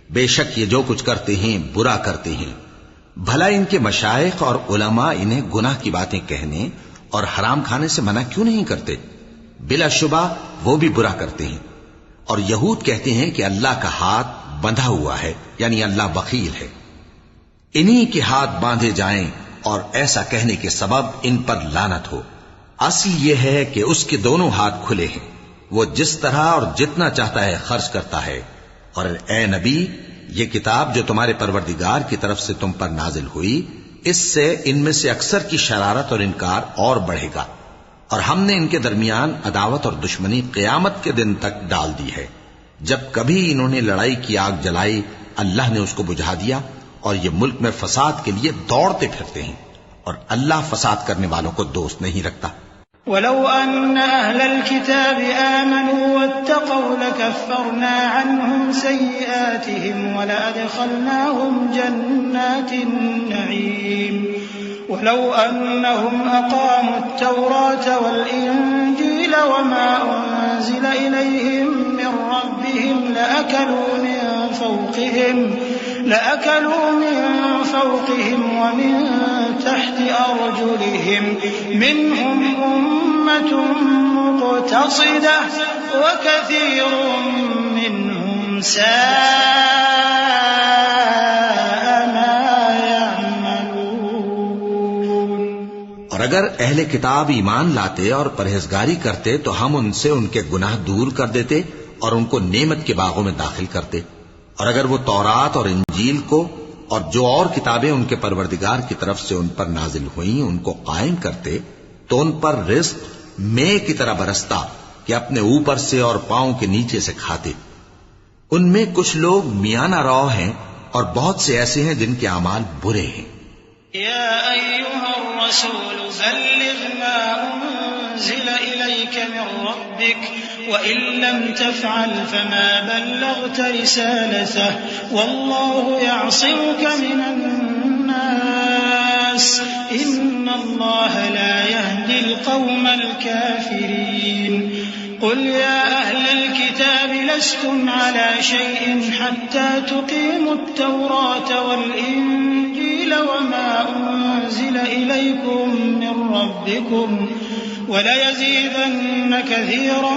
بے شک یہ جو کچھ کرتے ہیں برا کرتے ہیں۔ بھلا ان کے مشائخ اور علماء انہیں گناہ کی باتیں کہنے اور حرام کھانے سے منع کیوں نہیں کرتے؟ بلا شبہ وہ بھی برا کرتے ہیں۔ اور یہود کہتے ہیں کہ اللہ کا ہاتھ بندھا ہوا ہے، یعنی اللہ بخیل ہے۔ انہی کے ہاتھ باندھے جائیں اور ایسا کہنے کے سبب ان پر لعنت ہو۔ اصل یہ ہے کہ اس کے دونوں ہاتھ کھلے ہیں، وہ جس طرح اور جتنا چاہتا ہے خرچ کرتا ہے۔ اور اے نبی، یہ کتاب جو تمہارے پروردگار کی طرف سے تم پر نازل ہوئی، اس سے ان میں سے اکثر کی شرارت اور انکار اور بڑھے گا، اور ہم نے ان کے درمیان عداوت اور دشمنی قیامت کے دن تک ڈال دی ہے۔ جب کبھی انہوں نے لڑائی کی آگ جلائی، اللہ نے اس کو بجھا دیا، اور یہ ملک میں فساد کے لیے دوڑتے پھرتے ہیں، اور اللہ فساد کرنے والوں کو دوست نہیں رکھتا۔ ولو أن أهل الكتاب آمنوا واتقوا لكفرنا عنهم سيئاتهم ولأدخلناهم جنات النعيم ولو أنهم أقاموا التوراة والإنجيل وما أنزل إليهم من ربهم لأكلوا من فوقهم ومن تحت أرجلهم منهم أمة مقتصدة وكثير منهم ساء ما يعملون۔ اور اگر اہل کتاب ایمان لاتے اور پرہیزگاری کرتے تو ہم ان سے ان کے گناہ دور کر دیتے اور ان کو نعمت کے باغوں میں داخل کرتے۔ اور اگر وہ تورات اور انجیل کو اور جو اور کتابیں ان کے پروردگار کی طرف سے ان پر نازل ہوئیں ان کو قائم کرتے تو ان پر رزق مے کی طرح برستا کہ اپنے اوپر سے اور پاؤں کے نیچے سے کھاتے۔ ان میں کچھ لوگ میانہ رو ہیں اور بہت سے ایسے ہیں جن کے اعمال برے ہیں۔ یا ایھا الرسول بلغ ما انزل الیک من ربک وَإِن لَّمْ تَفْعَلْ فَمَا بَلَّغْتَ رِسَالَتَهُ وَاللَّهُ يَعْصِمُكَ مِنَ النَّاسِ إِنَّ اللَّهَ لَا يَهْدِي الْقَوْمَ الْكَافِرِينَ قُلْ يَا أَهْلَ الْكِتَابِ لَسْتُمْ عَلَى شَيْءٍ حَتَّى تُقِيمُوا التَّوْرَاةَ وَالْإِنجِيلَ وَمَا أُنزِلَ إِلَيْكُم مِّن رَّبِّكُمْ وَلَيَزِيدَنَّ كَثِيرًا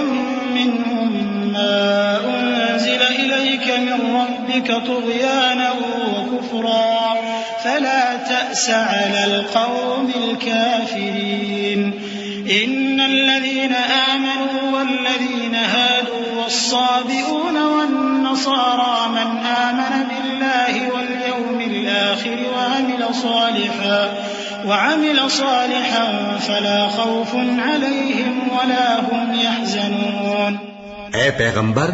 مِّنْهُم مَّا أُنزِلَ إِلَيْكَ مِن رَّبِّكَ طُغْيَانًا وَكُفْرًا فَلَا تَأْسَ عَلَى الْقَوْمِ الْكَافِرِينَ۔ إِنَّ الَّذِينَ آمَنُوا وَالَّذِينَ هَادُوا والصابئون والنصارى من آمن بالله واليوم الآخر وعمل صالحا فلا خوف عليهم ولا هم يحزنون. اے پیغمبر،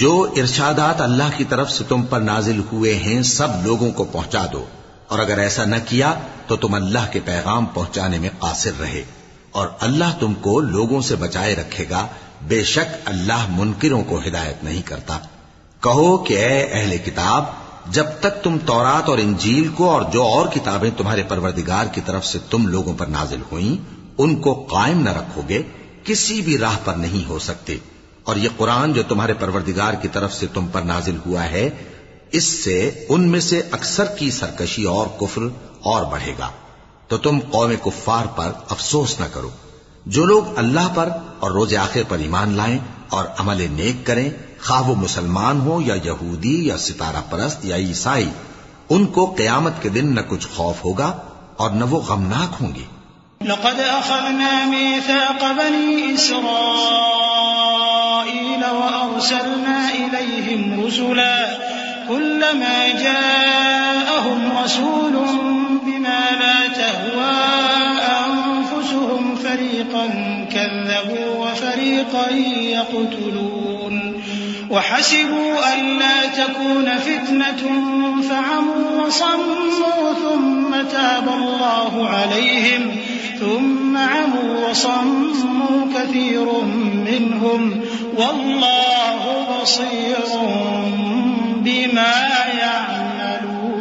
جو ارشادات اللہ کی طرف سے تم پر نازل ہوئے ہیں سب لوگوں کو پہنچا دو، اور اگر ایسا نہ کیا تو تم اللہ کے پیغام پہنچانے میں قاصر رہے، اور اللہ تم کو لوگوں سے بچائے رکھے گا، بے شک اللہ منکروں کو ہدایت نہیں کرتا. کہو کہ اے اہل کتاب، جب تک تم تورات اور انجیل کو اور جو اور کتابیں تمہارے پروردگار کی طرف سے تم لوگوں پر نازل ہوئیں ان کو قائم نہ رکھو گے، کسی بھی راہ پر نہیں ہو سکتے. اور یہ قرآن جو تمہارے پروردگار کی طرف سے تم پر نازل ہوا ہے، اس سے ان میں سے اکثر کی سرکشی اور کفر اور بڑھے گا. تو تم قوم کفار پر افسوس نہ کرو. جو لوگ اللہ پر اور روز آخر پر ایمان لائیں اور عمل نیک کریں، خواہ وہ مسلمان ہو یا یہودی یا ستارہ پرست یا عیسائی، ان کو قیامت کے دن نہ کچھ خوف ہوگا اور نہ وہ غمناک ہوں گے. لقد أخذنا ميثاق بني إسرائيل وأرسلنا إليهم رسلا كلما جاءهم رسول بما لا تهوى أنفسهم فريقا كذبوا وفريقا يقتلون وحسبوا ألا تكون فتنة فعموا وصموا ثم تاب الله عليهم ثم عموا وصموا كثير منهم والله بصير بما يعملون.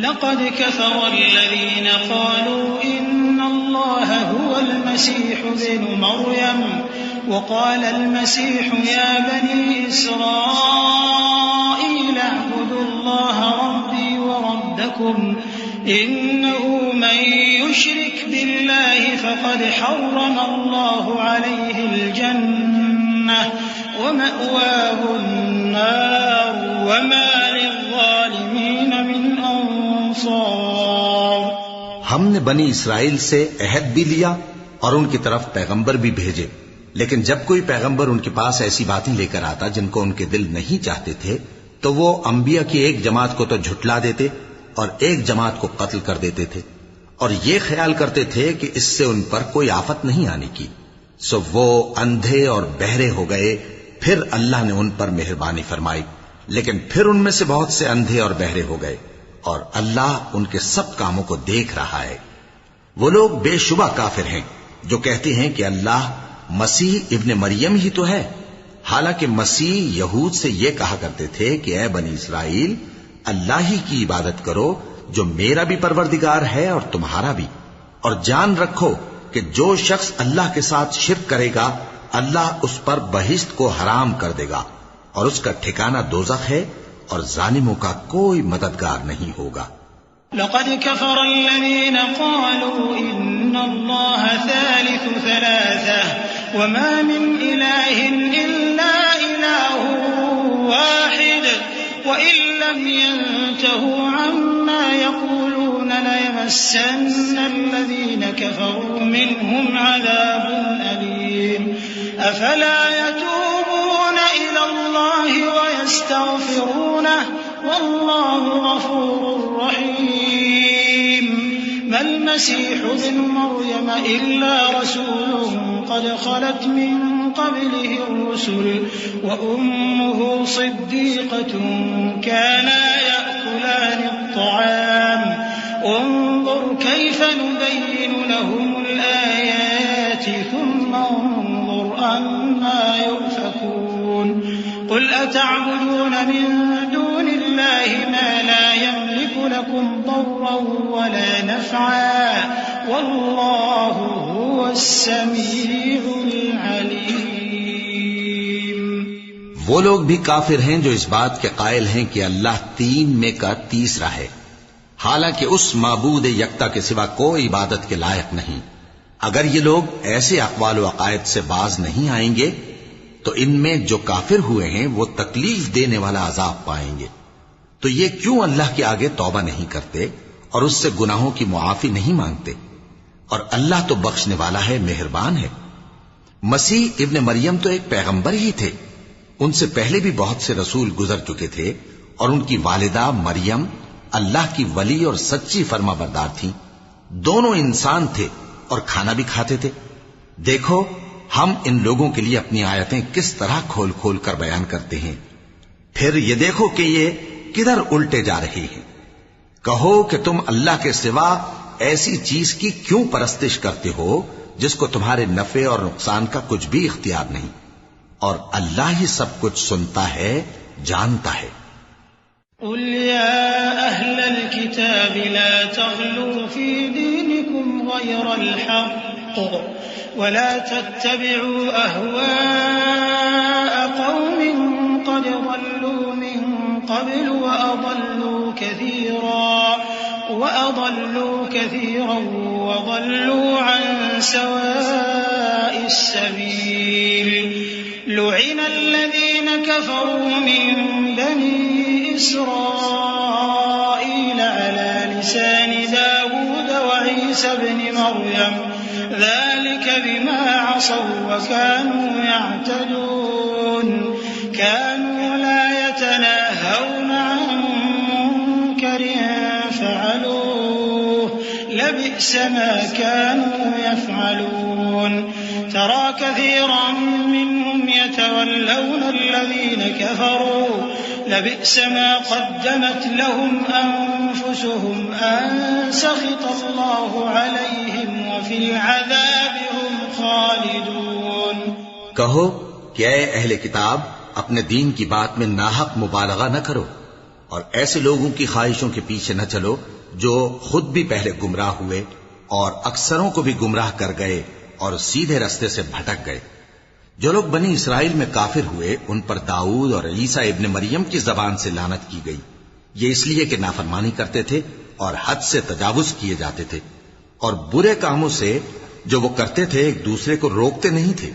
لقد كفر الذين قالوا إن الله هو المسيح ابن مريم وقال المسيح يا بني إسرائيل اعبدوا الله ربي وربكم إنه من يشرك بالله فقد حرم الله عليه الجنة ومأواه النار وما للظالمين من أنصار. ہم نے بنی اسرائیل سے عہد بھی لیا اور ان کی طرف پیغمبر بھی بھیجے، لیکن جب کوئی پیغمبر ان کے پاس ایسی باتیں لے کر آتا جن کو ان کے دل نہیں چاہتے تھے تو وہ انبیاء کی ایک جماعت کو تو جھٹلا دیتے اور ایک جماعت کو قتل کر دیتے تھے، اور یہ خیال کرتے تھے کہ اس سے ان پر کوئی آفت نہیں آنے کی. سو وہ اندھے اور بہرے ہو گئے. پھر اللہ نے ان پر مہربانی فرمائی، لیکن پھر ان میں سے بہت سے اندھے اور بہرے ہو گئے، اور اللہ ان کے سب کاموں کو دیکھ رہا ہے. وہ لوگ بے شبہ کافر ہیں جو کہتے ہیں کہ اللہ مسیح ابن مریم ہی تو ہے، حالانکہ مسیح یہود سے یہ کہا کرتے تھے کہ اے بنی اسرائیل، اللہ ہی کی عبادت کرو جو میرا بھی پروردگار ہے اور تمہارا بھی، اور جان رکھو کہ جو شخص اللہ کے ساتھ شرک کرے گا اللہ اس پر بہشت کو حرام کر دے گا، اور اس کا ٹھکانہ دوزخ ہے، اور ظالموں کا کوئی مددگار نہیں ہوگا. لقد كفر الذين قالوا إن الله ثالث ثلاثة وما من إله إلا إله واحد وإن لم ينتهوا عما يقولون ليمسن الذين كفروا منهم عذاب أليم. أفلا يتوبون إلى الله ويستغفرونه والله غفور رحيم. ما المسيح ابن مريم إلا رسول قد خلت من قبله الرسل وأمه صديقة كانا يأكلان الطعام انظر كيف نبين لهم الآيات ثم انظر أنا يؤفكون. قل أتعبدون من دون الله ما لا يملك لكم ضرا ولا نفعا والله هو السميع العليم. وہ لوگ بھی کافر ہیں جو اس بات کے قائل ہیں کہ اللہ تین میں کا تیسرا ہے، حالانکہ اس معبود یکتا کے سوا کوئی عبادت کے لائق نہیں. اگر یہ لوگ ایسے اقوال و عقائد سے باز نہیں آئیں گے تو ان میں جو کافر ہوئے ہیں وہ تکلیف دینے والا عذاب پائیں گے. تو یہ کیوں اللہ کے آگے توبہ نہیں کرتے اور اس سے گناہوں کی معافی نہیں مانگتے؟ اور اللہ تو بخشنے والا ہے، مہربان ہے. مسیح ابن مریم تو ایک پیغمبر ہی تھے، ان سے پہلے بھی بہت سے رسول گزر چکے تھے، اور ان کی والدہ مریم اللہ کی ولی اور سچی فرما بردار تھیں۔ دونوں انسان تھے اور کھانا بھی کھاتے تھے۔ دیکھو ہم ان لوگوں کے لیے اپنی آیتیں کس طرح کھول کھول کر بیان کرتے ہیں، پھر یہ دیکھو کہ یہ کدھر الٹے جا رہے ہیں۔ کہو کہ تم اللہ کے سوا ایسی چیز کی کیوں پرستش کرتے ہو جس کو تمہارے نفع اور نقصان کا کچھ بھی اختیار نہیں، اور اللہ ہی سب کچھ سنتا ہے، جانتا ہے۔ قل يا أهل الكتاب لا تغلوا في دينكم غير الحق ولا تتبعوا أهواء قوم قد ضلوا من قبل وأضلوا كثيرا وضلوا عن سواء السبيل لعن الذين كفروا من بني إسرائيل على لسان داود وعيسى بن مريم ذلك بما عصوا وكانوا يعتدون كانوا لا يتناهون عن منكر فعلوه لبئس ما كانوا يفعلون ترى كثيرا منهم يتولون الذين كفروا لبئس ما قدمت لهم أنفسهم أن سخط الله عليهم وفي العذاب هم خالدون۔ کہو کہ اے اہل کتاب اپنے دین کی بات میں ناحق مبالغہ نہ کرو، اور ایسے لوگوں کی خواہشوں کے پیچھے نہ چلو جو خود بھی پہلے گمراہ ہوئے اور اکثروں کو بھی گمراہ کر گئے اور سیدھے رستے سے بھٹک گئے۔ جو لوگ بنی اسرائیل میں کافر ہوئے ان پر داؤد اور عیسیٰ ابن مریم کی زبان سے لعنت کی گئی، یہ اس لیے کہ نافرمانی کرتے تھے اور حد سے تجاوز کیے جاتے تھے، اور برے کاموں سے جو وہ کرتے تھے ایک دوسرے کو روکتے نہیں تھے،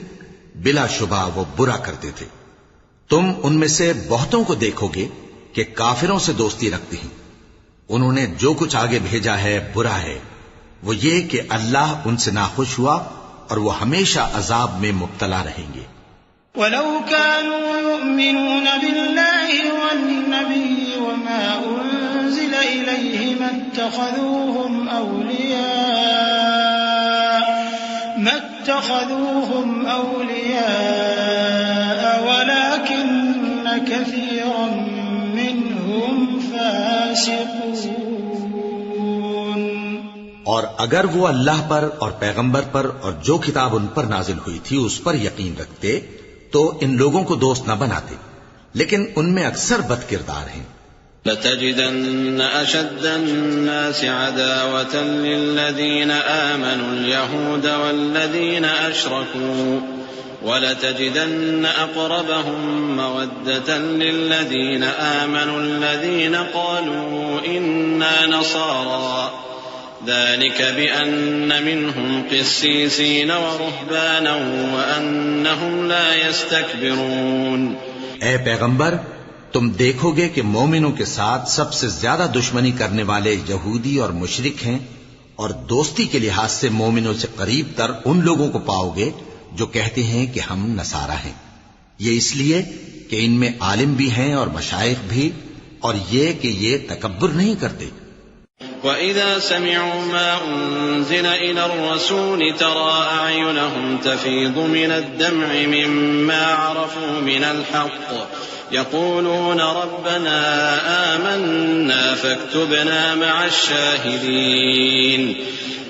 بلا شبہ وہ برا کرتے تھے۔ تم ان میں سے بہتوں کو دیکھو گے کہ کافروں سے دوستی رکھتے ہیں، انہوں نے جو کچھ آگے بھیجا ہے برا ہے، وہ یہ کہ اللہ ان سے ناخوش ہوا اور وہ ہمیشہ عذاب میں مبتلا رہیں گے۔ وَلَوْ كَانُوا يُؤْمِنُونَ بِاللَّهِ وَالنَّبِيِّ وَمَا أُنزِلَ إِلَيْهِ مَا اتَّخَذُوهُمْ أَوْلِيَاءَ وَلَكِنَّ كَثِيرًا مِّنْهُمْ فَاسِقُونَ۔ اور اگر وہ اللہ پر اور پیغمبر پر اور جو کتاب ان پر نازل ہوئی تھی اس پر یقین رکھتے تو ان لوگوں کو دوست نہ بناتے، لیکن ان میں اکثر بد کردار ہیں۔ لَتَجِدَنَّ أَشَدَّ النَّاسِ عَدَاوَةً لِّلَّذِينَ آمَنُوا الْيَهُودَ وَالَّذِينَ أَشْرَكُوا وَلَتَجِدَنَّ أَقْرَبَهُم مَّوَدَّةً لِّلَّذِينَ آمَنُوا الَّذِينَ قَالُوا إِنَّا نَصَارَىٰ ذلك بأن منهم قسيسين ورهبانا وأنهم لا يستكبرون۔ اے پیغمبر تم دیکھو گے کہ مومنوں کے ساتھ سب سے زیادہ دشمنی کرنے والے یہودی اور مشرک ہیں، اور دوستی کے لحاظ سے مومنوں سے قریب تر ان لوگوں کو پاؤ گے جو کہتے ہیں کہ ہم نصارہ ہیں، یہ اس لیے کہ ان میں عالم بھی ہیں اور مشائخ بھی، اور یہ کہ یہ تکبر نہیں کرتے۔ وَإِذَا سَمِعُوا مَا أُنزِلَ إِلَى الرَّسُولِ تَرَىٰ أَعْيُنَهُمْ تَفِيضُ مِنَ الدَّمْعِ مِمَّا عَرَفُوا مِنَ الْحَقِّ يَقُولُونَ رَبَّنَا آمَنَّا فَاكْتُبْنَا مَعَ الشَّاهِدِينَ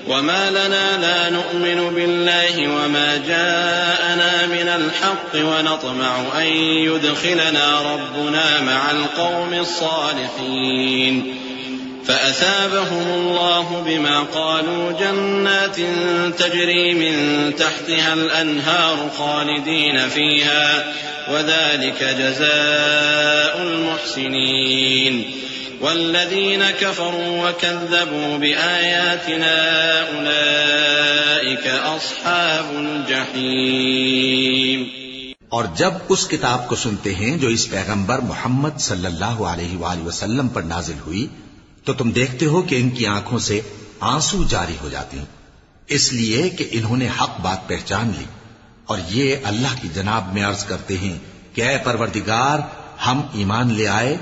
وَمَا لَنَا لَا نُؤْمِنُ بِاللَّهِ وَمَا جَاءَنَا مِنَ الْحَقِّ وَنَطْمَعُ أَن يُدْخِلَنَا رَبُّنَا مَعَ الْقَوْمِ الصَّالِحِينَ فأثابهم الله بما قالوا جنات تجري من تحتها الأنهار خالدين فيها وذلك جزاء المحسنين والذين كفروا وكذبوا بآياتنا أولئك أصحاب الجحيم۔ اور جب اس کتاب کو سنتے ہیں جو اس پیغمبر محمد صلی اللہ علیہ وآلہ وسلم پر نازل ہوئی تو تم دیکھتے ہو کہ ان کی آنکھوں سے آنسو جاری ہو جاتے ہیں، اس لیے کہ انہوں نے حق بات پہچان لی، اور یہ اللہ کی جناب میں عرض کرتے ہیں کہ اے پروردگار، ہم ایمان لے آئے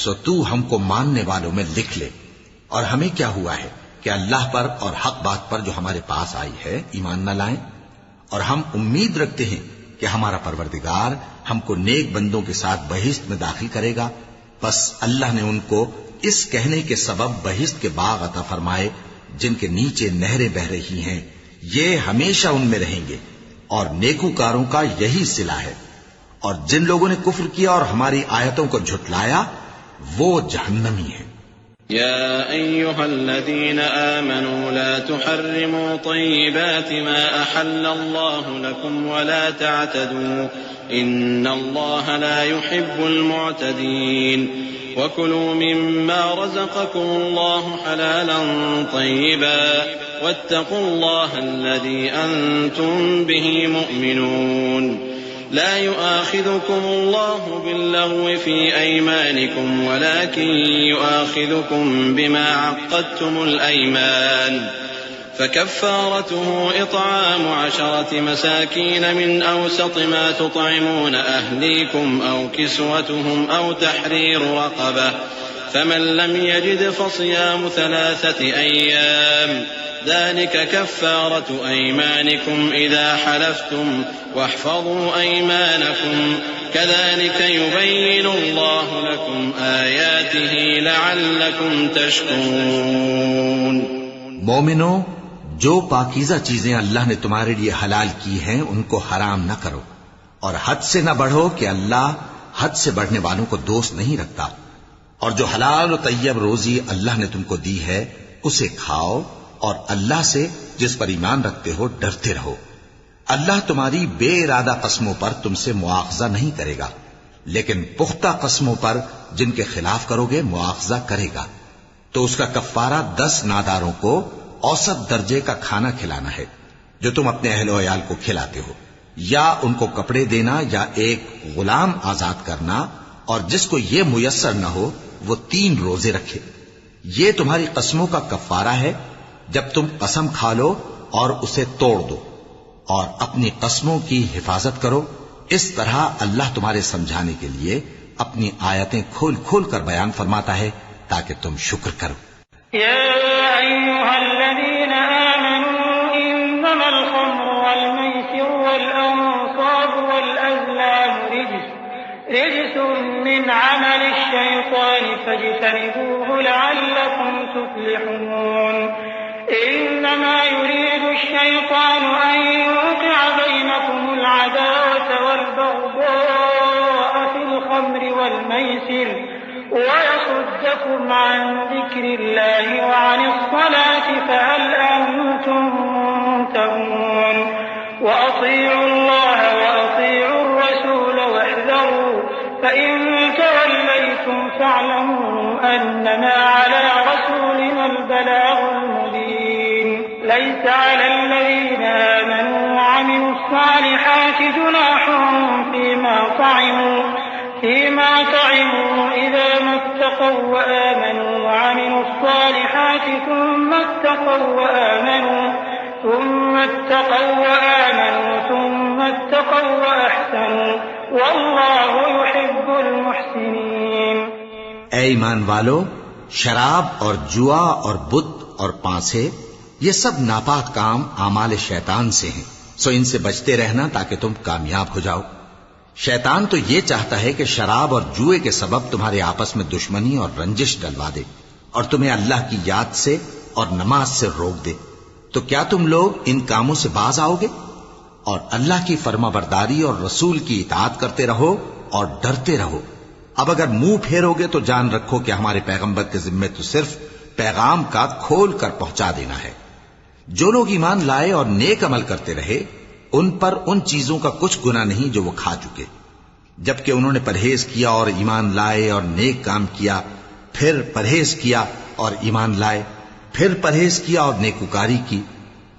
سو تو ہم کو ماننے والوں میں لکھ لے، اور ہمیں کیا ہوا ہے کہ اللہ پر اور حق بات پر جو ہمارے پاس آئی ہے ایمان نہ لائیں، اور ہم امید رکھتے ہیں کہ ہمارا پروردگار ہم کو نیک بندوں کے ساتھ بہشت میں داخل کرے گا۔ بس اللہ نے ان کو اس کہنے کے سبب بہشت کے باغ عطا فرمائے جن کے نیچے نہریں بہ رہی ہیں، یہ ہمیشہ ان میں رہیں گے، اور نیکوکاروں کا یہی صلہ ہے۔ اور جن لوگوں نے کفر کیا اور ہماری آیتوں کو جھٹلایا وہ جہنمی ہیں۔ يا أيها الذين آمنوا لا تحرموا طيبات ما أحل الله لكم ولا تعتدوا إن الله لا يحب المعتدين وكلوا مما رزقكم الله حلالا طيبا واتقوا الله الذي أنتم به مؤمنون لا يؤاخذكم الله باللغو في أيمانكم ولكن يؤاخذكم بما عقدتم الأيمان فكفارته إطعام 10 مساكين من أوسط ما تطعمون أهليكم أو كسوتهم أو تحرير رقبة فمن لم يجد فصيام 3 أيام ذلك كفارة أيمانكم إذا حلفتم واحفظوا أيمانكم كذلك يبين الله لكم آياته لعلكم تشكرون۔ مومنو، جو پاکیزہ چیزیں اللہ نے تمہارے لیے حلال کی ہیں ان کو حرام نہ کرو، اور حد سے نہ بڑھو کہ اللہ حد سے بڑھنے والوں کو دوست نہیں رکھتا، اور جو حلال و طیب روزی اللہ نے تم کو دی ہے اسے کھاؤ، اور اللہ سے جس پر ایمان رکھتے ہو ڈرتے رہو۔ اللہ تمہاری بے ارادہ قسموں پر تم سے مواخذہ نہیں کرے گا، لیکن پختہ قسموں پر جن کے خلاف کرو گے مواخذہ کرے گا۔ تو اس کا کفارہ 10 ناداروں کو اوسط درجے کا کھانا کھلانا ہے جو تم اپنے اہل و عیال کو کھلاتے ہو، یا ان کو کپڑے دینا یا ایک غلام آزاد کرنا، اور جس کو یہ میسر نہ ہو وہ 3 روزے رکھے۔ یہ تمہاری قسموں کا کفارہ ہے جب تم قسم کھا لو اور اسے توڑ دو، اور اپنی قسموں کی حفاظت کرو۔ اس طرح اللہ تمہارے سمجھانے کے لیے اپنی آیتیں کھول کھول کر بیان فرماتا ہے تاکہ تم شکر کرو۔ يا أيها الذين آمنوا إنما الخمر والميسر والأنصاب والأزلام رجس من عمل الشيطان فاجتنبوه لعلكم تفلحون إنما يريد الشيطان أن يوقع بينكم العداوة والبغضاء في الخمر والميسر ويصدكم عن ذكر الله وعن الصلاة فهل أنتم منتهون وأطيعوا الله وأطيعوا الرسول واحذروا فإن توليتم فاعلموا أنما على رسولنا البلاغ المبين ليس على الذين آمنوا وعملوا الصالحات جناح فيما طعموا إذا ما اتقوا وآمنوا وعملوا الصالحات ثم اتقوا وأحسنوا والله يحب المحسنين۔ اے ایمان والو، شراب اور جوا اور بت اور پانسے یہ سب ناپاک کام اعمال شیطان سے ہیں، سو ان سے بچتے رہنا تاکہ تم کامیاب ہو جاؤ۔ شیطان تو یہ چاہتا ہے کہ شراب اور جوئے کے سبب تمہارے آپس میں دشمنی اور رنجش ڈلوا دے، اور تمہیں اللہ کی یاد سے اور نماز سے روک دے۔ تو کیا تم لوگ ان کاموں سے باز آؤ گے؟ اور اللہ کی فرما برداری اور رسول کی اطاعت کرتے رہو اور ڈرتے رہو۔ اب اگر منہ پھیرو گے تو جان رکھو کہ ہمارے پیغمبر کے ذمے تو صرف پیغام کا کھول کر پہنچا دینا ہے۔ جو لوگ ایمان لائے اور نیک عمل کرتے رہے ان پر ان چیزوں کا کچھ گناہ نہیں جو وہ کھا چکے، جبکہ انہوں نے پرہیز کیا اور ایمان لائے اور نیک کام کیا، پھر پرہیز کیا اور ایمان لائے، پھر پرہیز کیا اور نیکوکاری کی،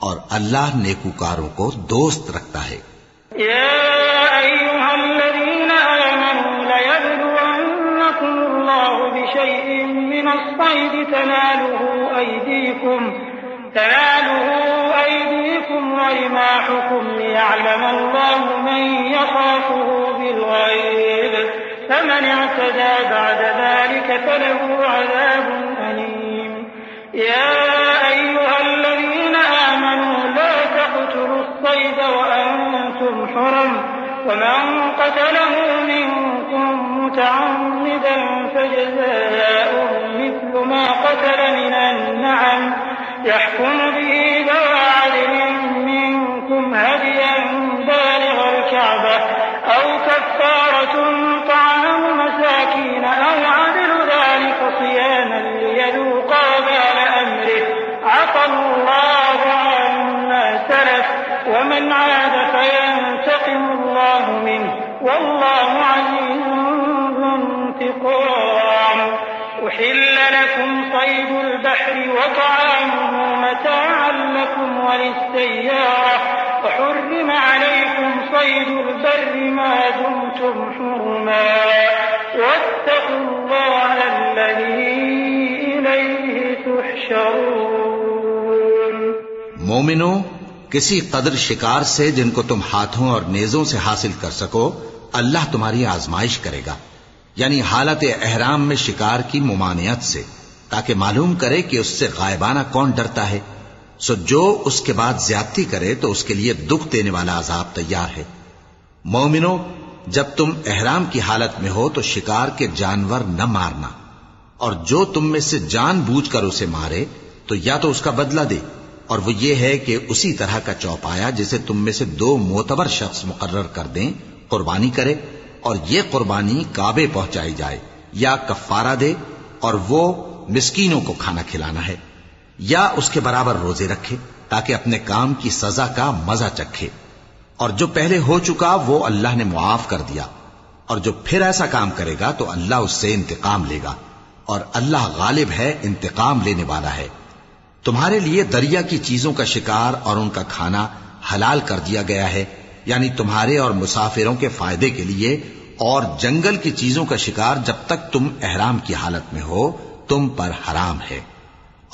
اور اللہ نیکوکاروں کو دوست رکھتا ہے۔ يا أيها الذين آمنوا ليبلونكم الله بشيء من الصيد تناله تناله أيديكم ورماحكم ليعلم الله من يخافه بالغيب فمن اعتدى بعد ذلك فله عذاب أليم. يا أيها الذين آمنوا لا تقتلوا الصيد وأنتم حرم ومن قتله منكم متعمدا فجزاء مثل ما قتل من النعم يحكم به ذوى عدل منكم هديا بالغ الكعبة أو كفارة طعام مساكين أو عدل ذلك صياما ليذوقا وبال أمره عفى الله عما سلف ومن عاد فينتقم الله منه والله عزيز ذو انتقام. أحل لكم صيد البحر وطعامه متاعا لكم وللسيارة وحرم عليكم صيد البر ما دمتم حرما واتقوا الله الذي إليه تحشرون. مومنو، کسی قدر شکار سے جن کو تم ہاتھوں اور نیزوں سے حاصل کر سکو اللہ تمہاری آزمائش کرے گا، یعنی حالت احرام میں شکار کی ممانعت سے، تاکہ معلوم کرے کہ اس سے غائبانہ کون ڈرتا ہے. سو جو اس کے بعد زیادتی کرے تو اس کے لیے دکھ دینے والا عذاب تیار ہے. مومنو، جب تم احرام کی حالت میں ہو تو شکار کے جانور نہ مارنا، اور جو تم میں سے جان بوجھ کر اسے مارے تو یا تو اس کا بدلہ دے، اور وہ یہ ہے کہ اسی طرح کا چوپایا جسے تم میں سے 2 معتبر شخص مقرر کر دیں قربانی کرے، اور یہ قربانی کعبے پہنچائی جائے، یا کفارہ دے اور وہ مسکینوں کو کھانا کھلانا ہے، یا اس کے برابر روزے رکھے تاکہ اپنے کام کی سزا کا مزہ چکھے. اور جو پہلے ہو چکا وہ اللہ نے معاف کر دیا، اور جو پھر ایسا کام کرے گا تو اللہ اس سے انتقام لے گا، اور اللہ غالب ہے، انتقام لینے والا ہے. تمہارے لیے دریا کی چیزوں کا شکار اور ان کا کھانا حلال کر دیا گیا ہے، یعنی تمہارے اور مسافروں کے فائدے کے لیے، اور جنگل کی چیزوں کا شکار جب تک تم احرام کی حالت میں ہو تم پر حرام ہے.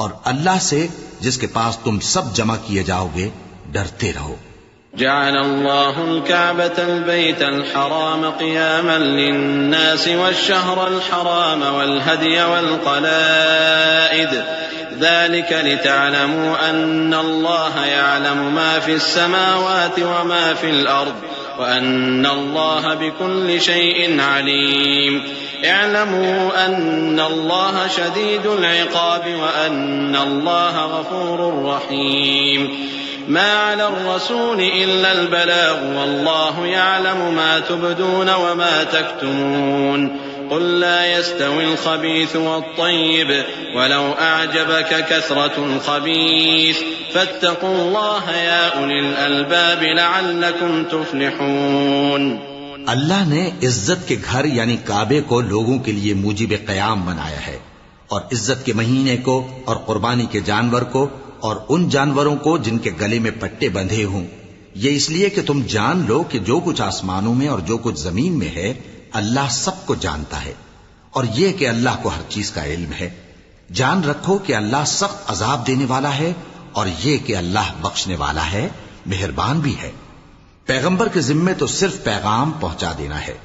اور اللہ سے جس کے پاس تم سب جمع کیے جاؤ گے ڈرتے رہو. جعل الله الكعبة البيت الحرام قياما للناس والشهر الحرام والهدي والقلائد ذلك لتعلموا أن الله يعلم ما في السماوات وما في الأرض وأن الله بكل شيء عليم. اعلموا أن الله شديد العقاب وأن الله غفور رحيم. ما على الرسول إلا البلاغ والله يعلم ما تبدون وما تكتمون. قل لا يستوي الخبيث والطيب ولو أعجبك كثرة الخبيث فاتقوا الله يا أولي الألباب لعلكم تفلحون. اللہ نے عزت کے گھر یعنی کعبے کو لوگوں کے لیے موجب قیام بنایا ہے، اور عزت کے مہینے کو اور قربانی کے جانور کو اور ان جانوروں کو جن کے گلے میں پٹے بندھے ہوں، یہ اس لیے کہ تم جان لو کہ جو کچھ آسمانوں میں اور جو کچھ زمین میں ہے اللہ سب کو جانتا ہے، اور یہ کہ اللہ کو ہر چیز کا علم ہے. جان رکھو کہ اللہ سخت عذاب دینے والا ہے، اور یہ کہ اللہ بخشنے والا ہے، مہربان بھی ہے. پیغمبر کے ذمے تو صرف پیغام پہنچا دینا ہے،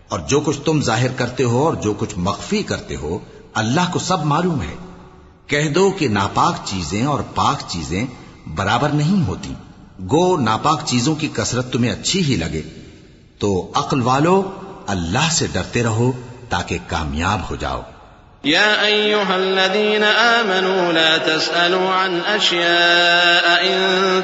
اور جو کچھ تم ظاہر کرتے ہو اور جو کچھ مخفی کرتے ہو اللہ کو سب معلوم ہے. کہہ دو کہ ناپاک چیزیں اور پاک چیزیں برابر نہیں ہوتی، گو ناپاک چیزوں کی کثرت تمہیں اچھی ہی لگے. تو عقل والو اللہ سے ڈرتے رہو تاکہ کامیاب ہو جاؤ. يا أيها الذين آمنوا لا تسألوا عن أشياء إن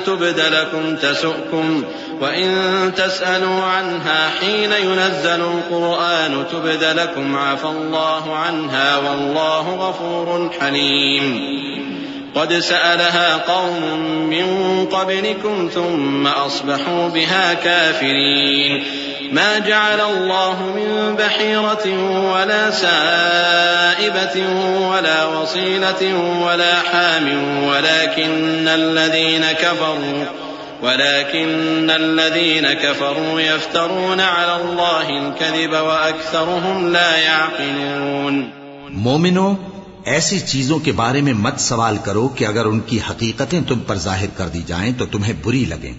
تبد لكم تسؤكم وإن تسألوا عنها حين ينزل القرآن تبد لكم عفى الله عنها والله غفور حليم. قد سألها قوم من قبلكم ثم أصبحوا بها كافرين. ما جعل الله من بحيرة ولا سائبة ولا وصيلة ولا حام ولكن الذين كفروا يفترون على الله الكذب وأكثرهم لا يعقلون. مومنو، ایسی چیزوں کے بارے میں مت سوال کرو کہ اگر ان کی حقیقتیں تم پر ظاہر کر دی جائیں تو تمہیں بری لگیں،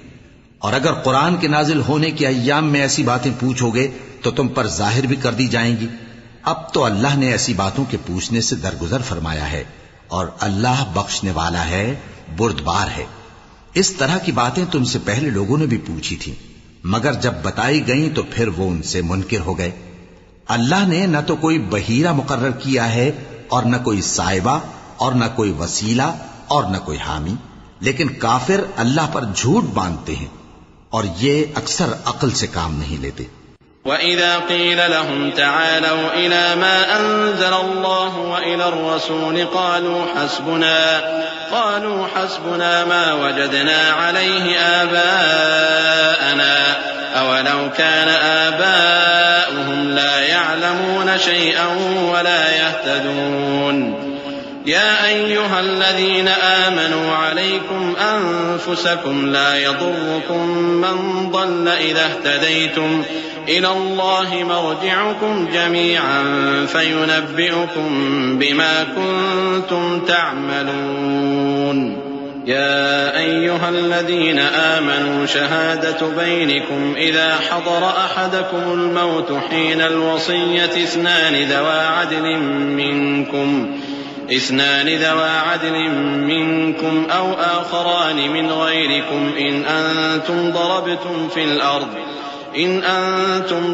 اور اگر قرآن کے نازل ہونے کے ایام میں ایسی باتیں پوچھو گے تو تم پر ظاہر بھی کر دی جائیں گی۔ اب تو اللہ نے ایسی باتوں کے پوچھنے سے درگزر فرمایا ہے، اور اللہ بخشنے والا ہے، بردبار ہے۔ اس طرح کی باتیں تم سے پہلے لوگوں نے بھی پوچھی تھی، مگر جب بتائی گئیں تو پھر وہ ان سے منکر ہو گئے۔ اللہ نے نہ تو کوئی بحیرہ مقرر کیا ہے، اور نہ کوئی صائبہ، اور نہ کوئی وسیلہ، اور نہ کوئی حامی، لیکن کافر اللہ پر جھوٹ باندھتے ہیں، اور یہ اکثر عقل سے کام نہیں لیتے۔ وَإِذَا قِيلَ لَهُمْ تَعَالَوْا إِلَى مَا أَنزَلَ اللَّهُ وَإِلَى الرَّسُولِ قَالُوا حَسْبُنَا مَا وَجَدْنَا عَلَيْهِ آبَاءَنَا أَوَلَوْ كَانَ آبَاؤُهُمْ لَا يَعْلَمُونَ شَيْئًا وَلَا يَهْتَدُونَ يَا أَيُّهَا الَّذِينَ آمَنُوا عَلَيْكُمْ أَنفُسَكُمْ لَا يَضُرُّكُمْ مَنْ ضَلَّ إِذَا اهْتَدَيْتُمْ إِلَى اللَّهِ مَرْجِعُكُمْ جَمِيعًا فَيُنَبِّئُكُم بِمَا كُنتُمْ تَعْمَلُونَ يَا أَيُّهَا الَّذِينَ آمَنُوا شَهَادَةُ بَيْنِكُمْ إِذَا حَضَرَ أَحَدَكُمُ الْمَوْتُ حِينَ الْوَصِيَّةِ اثنان ذوى عدل منكم أو آخران من غيركم إن أنتم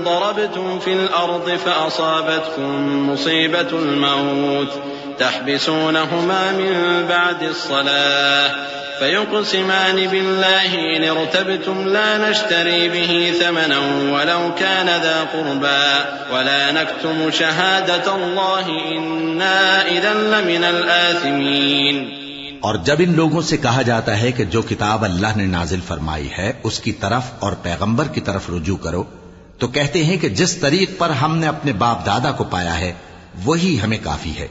ضربتم في الأرض فأصابتكم مصيبة الموت تحبسونهما من بعد الصلاة فيقسمان بالله إن ارتبتم لا نشتري به ثمنا ولو كان ذا قربى ولا نكتم شهادة الله إنا إذا لمن الآثمين۔ اور جب ان لوگوں سے کہا جاتا ہے کہ جو کتاب اللہ نے نازل فرمائی ہے اس کی طرف اور پیغمبر کی طرف رجوع کرو، تو کہتے ہیں کہ جس طریق پر ہم نے اپنے باپ دادا کو پایا ہے وہی ہمیں کافی ہے۔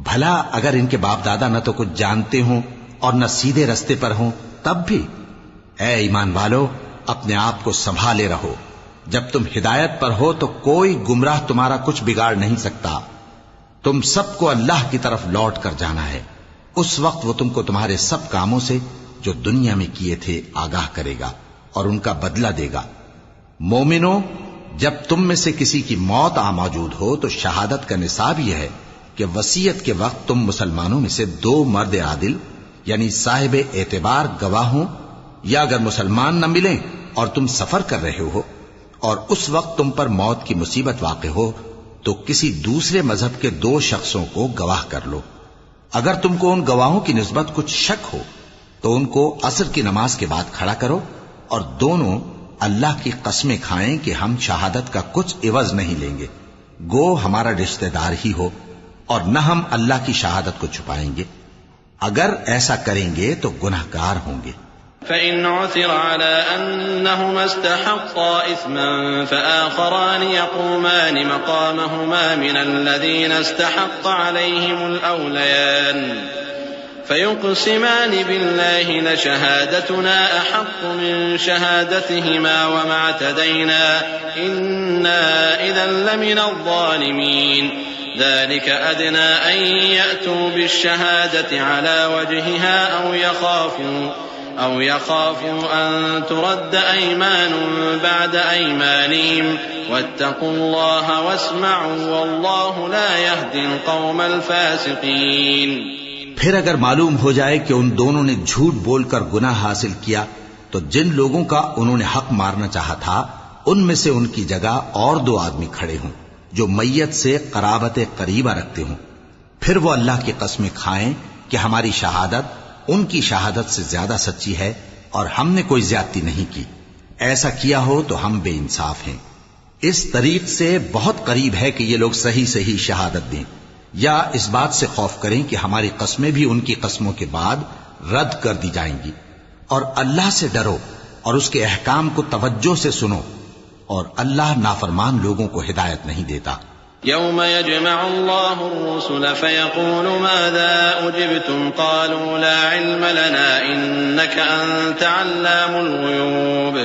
بھلا اگر ان کے باپ دادا نہ تو کچھ جانتے ہوں اور نہ سیدھے رستے پر ہوں تب بھی؟ اے ایمان والو، اپنے آپ کو سنبھالے رہو، جب تم ہدایت پر ہو تو کوئی گمراہ تمہارا کچھ بگاڑ نہیں سکتا۔ تم سب کو اللہ کی طرف لوٹ کر جانا ہے، اس وقت وہ تم کو تمہارے سب کاموں سے جو دنیا میں کیے تھے آگاہ کرے گا اور ان کا بدلہ دے گا۔ مومنو، جب تم میں سے کسی کی موت آ موجود ہو تو شہادت کا نصاب یہ ہے کہ وصیت کے وقت تم مسلمانوں میں سے 2 مرد عادل یعنی صاحب اعتبار گواہ ہوں، یا اگر مسلمان نہ ملیں اور تم سفر کر رہے ہو اور اس وقت تم پر موت کی مصیبت واقع ہو تو کسی دوسرے مذہب کے 2 شخصوں کو گواہ کر لو۔ اگر تم کو ان گواہوں کی نسبت کچھ شک ہو تو ان کو عصر کی نماز کے بعد کھڑا کرو اور دونوں اللہ کی قسمیں کھائیں کہ ہم شہادت کا کچھ عوض نہیں لیں گے، گو ہمارا رشتہ دار ہی ہو، اور نہ ہم اللہ کی شہادت کو چھپائیں گے۔ اگر ایسا کریں گے تو گناہگار ہوں گے۔ فَإِنْ عُثِرَ عَلَىٰ أَنَّهُمَا اسْتَحَقَّا إِثْمًا فَآخَرَانِ يَقُومَانِ مَقَامَهُمَا مِنَ الَّذِينَ اسْتَحَقَّ عَلَيْهِمُ الْأَوْلَيَانِ فَيُقْسِمَانِ بِاللَّهِ لَشَهَادَتُنَا أَحَقُّ مِنْ شَهَادَتِهِمَا وَمَا اعْتَدَيْنَا إِنَّا إِذًا لَمِنَ الظَّالِمِينَ ذلك أدنى أن يأتوا بالشهادة على وجهها أو يخافوا أن ترد أيمان بعد أيمانهم واتقوا الله واسمعوا والله لا يهدي القوم الفاسقين۔ پھر اگر معلوم ہو جائے کہ ان دونوں نے جھوٹ بول کر گناہ حاصل کیا تو جن لوگوں کا انہوں نے حق مارنا چاہا تھا ان میں سے ان کی جگہ اور 2 آدمی کھڑے ہوں جو میت سے قرابت قریبہ رکھتے ہوں، پھر وہ اللہ کی قسمیں کھائیں کہ ہماری شہادت ان کی شہادت سے زیادہ سچی ہے اور ہم نے کوئی زیادتی نہیں کی۔ ایسا کیا ہو تو ہم بے انصاف ہیں۔ اس طریق سے بہت قریب ہے کہ یہ لوگ صحیح شہادت دیں، یا اس بات سے خوف کریں کہ ہماری قسمیں بھی ان کی قسموں کے بعد رد کر دی جائیں گی۔ اور اللہ سے ڈرو اور اس کے احکام کو توجہ سے سنو، اور اللہ نافرمان لوگوں کو ہدایت نہیں دیتا۔ يوم يجمع الله الرسل فيقول ماذا أجبتم قالوا لا علم لنا إنك أنت علام الغيوب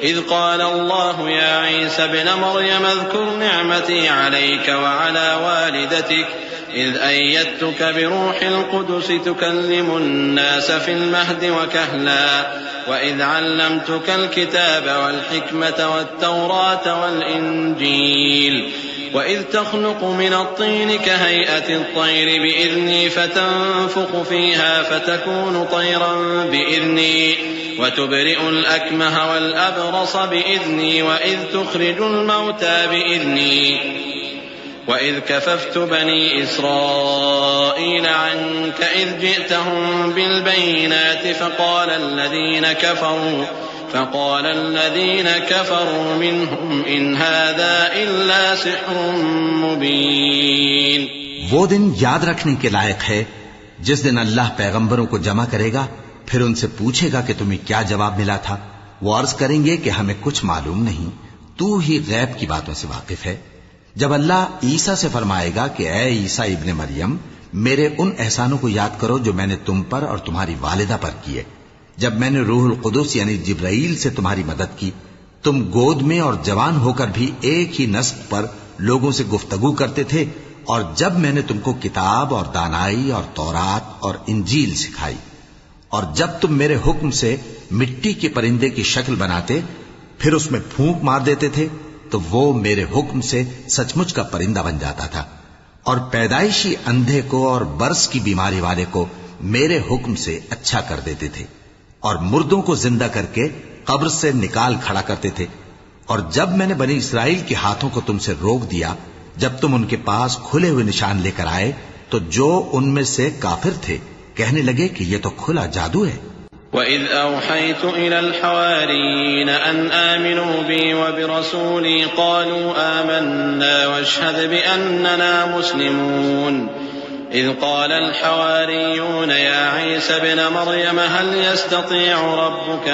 إذ قال الله يا عيسى ابن مريم اذكر نعمتي عليك وعلى والدتك إذ أيدتك بروح القدس تكلم الناس في المهد وكهلا وإذ علمتك الكتاب والحكمة والتوراة والإنجيل وإذ تخلق من الطين كهيئة الطير بإذني فتنفخ فيها فتكون طيرا بإذني وتبرئ الأكمه والأبرص بإذني وإذ تخرج الموتى بإذني وإذ كففت بني إسرائيل عنك إذ جئتهم بالبينات فقال الذين كفروا منهم إن هذا إلا سحر مبين. وہ دن یاد رکھنے کے لائق ہے جس دن اللہ پیغمبروں کو جمع کرے گا، پھر ان سے پوچھے گا کہ تمہیں کیا جواب ملا تھا. وہ عرض کریں گے کہ ہمیں کچھ معلوم نہیں، تو ہی غیب کی باتوں سے واقف ہے. جب اللہ عیسیٰ سے فرمائے گا کہ اے عیسیٰ ابن مریم، میرے ان احسانوں کو یاد کرو جو میں نے تم پر اور تمہاری والدہ پر کیے، جب میں نے روح القدس یعنی جبرائیل سے تمہاری مدد کی، تم گود میں اور جوان ہو کر بھی ایک ہی نسق پر لوگوں سے گفتگو کرتے تھے، اور جب میں نے تم کو کتاب اور دانائی اور تورات اور انجیل سکھائی، اور جب تم میرے حکم سے مٹی کے پرندے کی شکل بناتے پھر اس میں پھونک مار دیتے تھے تو وہ میرے حکم سے سچ مچ کا پرندہ بن جاتا تھا، اور پیدائشی اندھے کو اور برس کی بیماری والے کو میرے حکم سے اچھا کر دیتے تھے، اور مردوں کو زندہ کر کے قبر سے نکال کھڑا کرتے تھے. اور جب میں نے بنی اسرائیل کے ہاتھوں کو تم سے روک دیا جب تم ان کے پاس کھلے ہوئے نشان لے کر آئے، تو جو ان میں سے کافر تھے کہنے لگے کہ یہ تو کھلا جادو ہے. وَإِذْ أَوْحَيْتُ إِلَى الْحَوَارِيِّينَ أَنْ آمِنُوا بِي وَبِرَسُولِي قَالُوا آمَنَّا وَاشْهَدْ بِأَنَّنَا مُسْلِمُونَ. إِذْ قَالَ الْحَوَارِيُّونَ يَا عِيسَى ابْنَ مَرْيَمَ هَلْ يَسْتَطِيعُ رَبُّكَ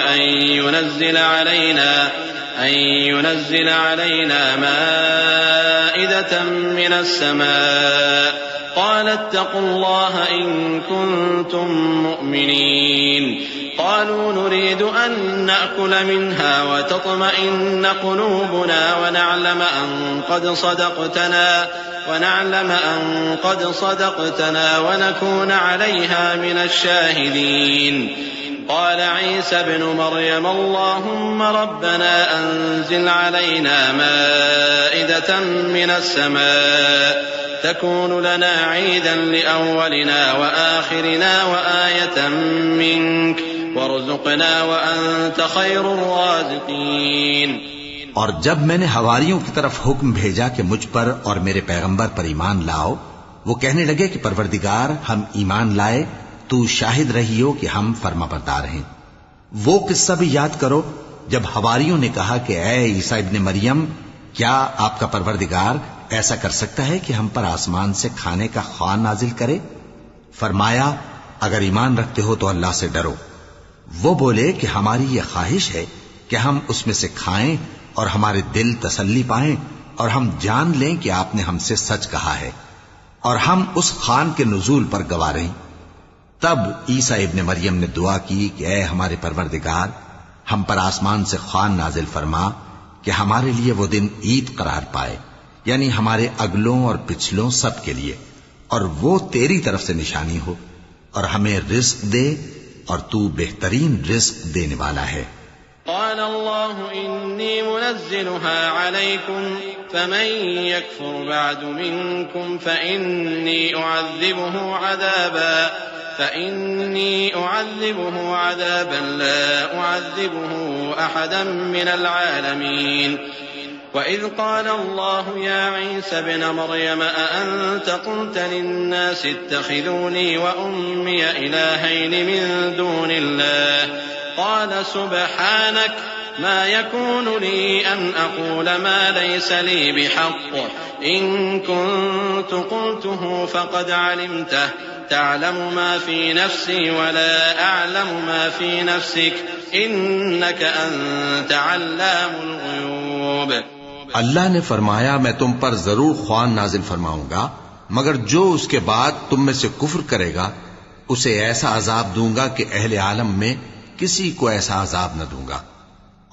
أن ينزل علينا مائدة من السماء قال اتقوا الله إن كنتم مؤمنين. قالوا نريد أن نأكل منها وتطمئن قلوبنا ونعلم أن قد صدقتنا ونكون عليها من الشاهدين. قال عيسى ابن مريم اللهم ربنا أنزل علينا مائدة من السماء تكون لنا عيدا لأولنا وآخرنا وآية منك وارزقنا وأنت خير الرازقين. اور جب میں نے حواریوں کی طرف حکم بھیجا کہ مجھ پر اور میرے پیغمبر پر ایمان لاؤ، وہ کہنے لگے کہ پروردگار ہم ایمان لائے، تو شاہد رہی ہو کہ ہم فرما بردار ہیں. وہ قصہ بھی یاد کرو جب حواریوں نے کہا کہ اے عیسیٰ ابن مریم، کیا آپ کا پروردگار ایسا کر سکتا ہے کہ ہم پر آسمان سے کھانے کا خوان نازل کرے؟ فرمایا اگر ایمان رکھتے ہو تو اللہ سے ڈرو. وہ بولے کہ ہماری یہ خواہش ہے کہ ہم اس میں سے کھائیں اور ہمارے دل تسلی پائیں اور ہم جان لیں کہ آپ نے ہم سے سچ کہا ہے اور ہم اس خوان کے نزول پر گواہ رہیں. تب عیسیٰ ابن مریم نے دعا کی کہ اے ہمارے پروردگار، ہم پر آسمان سے خوان نازل فرما کہ ہمارے لیے وہ دن عید قرار پائے، یعنی ہمارے اگلوں اور پچھلوں سب کے لیے، اور وہ تیری طرف سے نشانی ہو، اور ہمیں رزق دے اور تو بہترین رزق دینے والا ہے. قال الله إني منزلها عليكم فمن يكفر بعد منكم فإني أعذبه عذابا لا أعذبه أحدا من العالمين. وإذ قال الله يا عيسى ابن مريم أأنت قلت للناس اتخذوني وأمي إلهين من دون الله قال سبحانك ما يكون لي أن أقول ما ليس لي بحق إن كنت قلته فقد علمته تعلم ما في نفسي ولا أعلم ما في نفسك إنك أنت علام الغيوب. اللہ نے فرمایا میں تم پر ضرور خوان نازل فرماؤں گا، مگر جو اس کے بعد تم میں سے کفر کرے گا اسے ایسا عذاب دوں گا کہ اہل عالم میں کسی کو ایسا عذاب نہ دوں گا.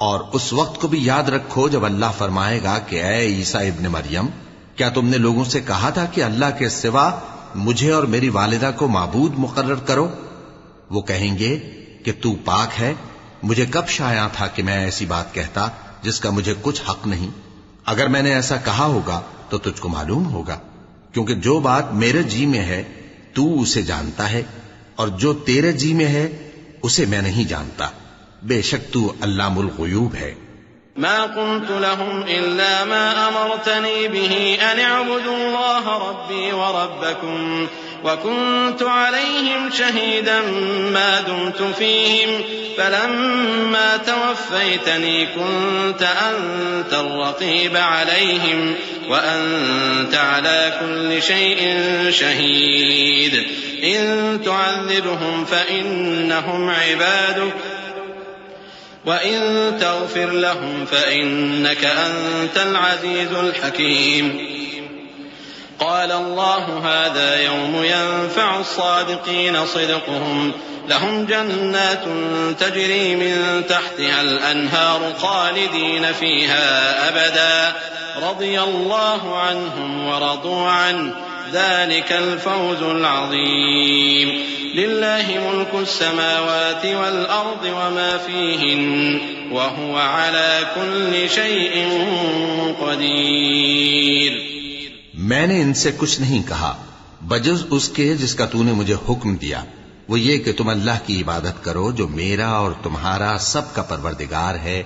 اور اس وقت کو بھی یاد رکھو جب اللہ فرمائے گا کہ اے عیسیٰ ابن مریم، کیا تم نے لوگوں سے کہا تھا کہ اللہ کے سوا مجھے اور میری والدہ کو معبود مقرر کرو؟ وہ کہیں گے کہ تو پاک ہے، مجھے کب شایع تھا کہ میں ایسی بات کہتا جس کا مجھے کچھ حق نہیں۔ اگر میں نے ایسا کہا ہوگا تو تجھ کو معلوم ہوگا، کیونکہ جو بات میرے جی میں ہے تو اسے جانتا ہے، اور جو تیرے جی میں ہے اسے میں نہیں جانتا۔ بے شک تو علام الغیوب ہے۔ ما قلت لهم إلا ما أمرتني به أن اعبدوا الله ربي وربكم وكنت عليهم شهيدا ما دمت فيهم فلما توفيتني كنت أنت الرقيب عليهم وأنت على كل شيء شهيد إن تعذبهم فإنهم عبادك وَإِن تَغْفِرْ لَهُمْ فَإِنَّكَ أَنْتَ الْعَزِيزُ الْحَكِيمُ قال الله هذا يوم ينفع الصادقين صدقهم لهم جنات تجري من تحتها الأنهار خالدين فيها أبدا رضي الله عنهم ورضوا عنه ذلك الفوز العظيم لله ملك السماوات والأرض وما فيهن وهو على كل شيء قدير۔ میں نے ان سے کچھ نہیں کہا بجز اس کے جس کا تو نے مجھے حکم دیا، وہ یہ کہ تم اللہ کی عبادت کرو جو میرا اور تمہارا سب کا پروردگار ہے،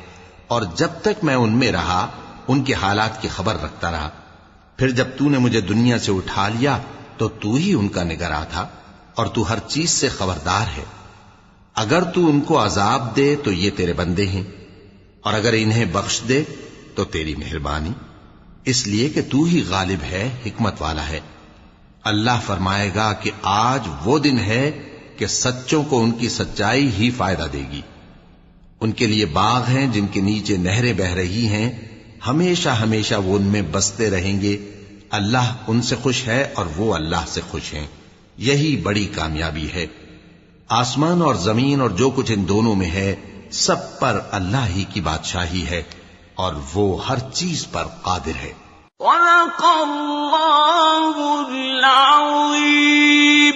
اور جب تک میں ان میں رہا ان کے حالات کی خبر رکھتا رہا۔ پھر جب تو نے مجھے دنیا سے اٹھا لیا تو تو ہی ان کا نگراں تھا، اور تو ہر چیز سے خبردار ہے۔ اگر تو ان کو عذاب دے تو یہ تیرے بندے ہیں، اور اگر انہیں بخش دے تو تیری مہربانی، اس لیے کہ تو ہی غالب ہے، حکمت والا ہے۔ اللہ فرمائے گا کہ آج وہ دن ہے کہ سچوں کو ان کی سچائی ہی فائدہ دے گی۔ ان کے لیے باغ ہیں جن کے نیچے نہریں بہ رہی ہیں، ہمیشہ ہمیشہ وہ ان میں بستے رہیں گے۔ اللہ ان سے خوش ہے اور وہ اللہ سے خوش ہیں، یہی بڑی کامیابی ہے۔ آسمان اور زمین اور جو کچھ ان دونوں میں ہے سب پر اللہ ہی کی بادشاہی ہے، اور وہ ہر چیز پر قادر ہے۔ صدق اللہ العظیم۔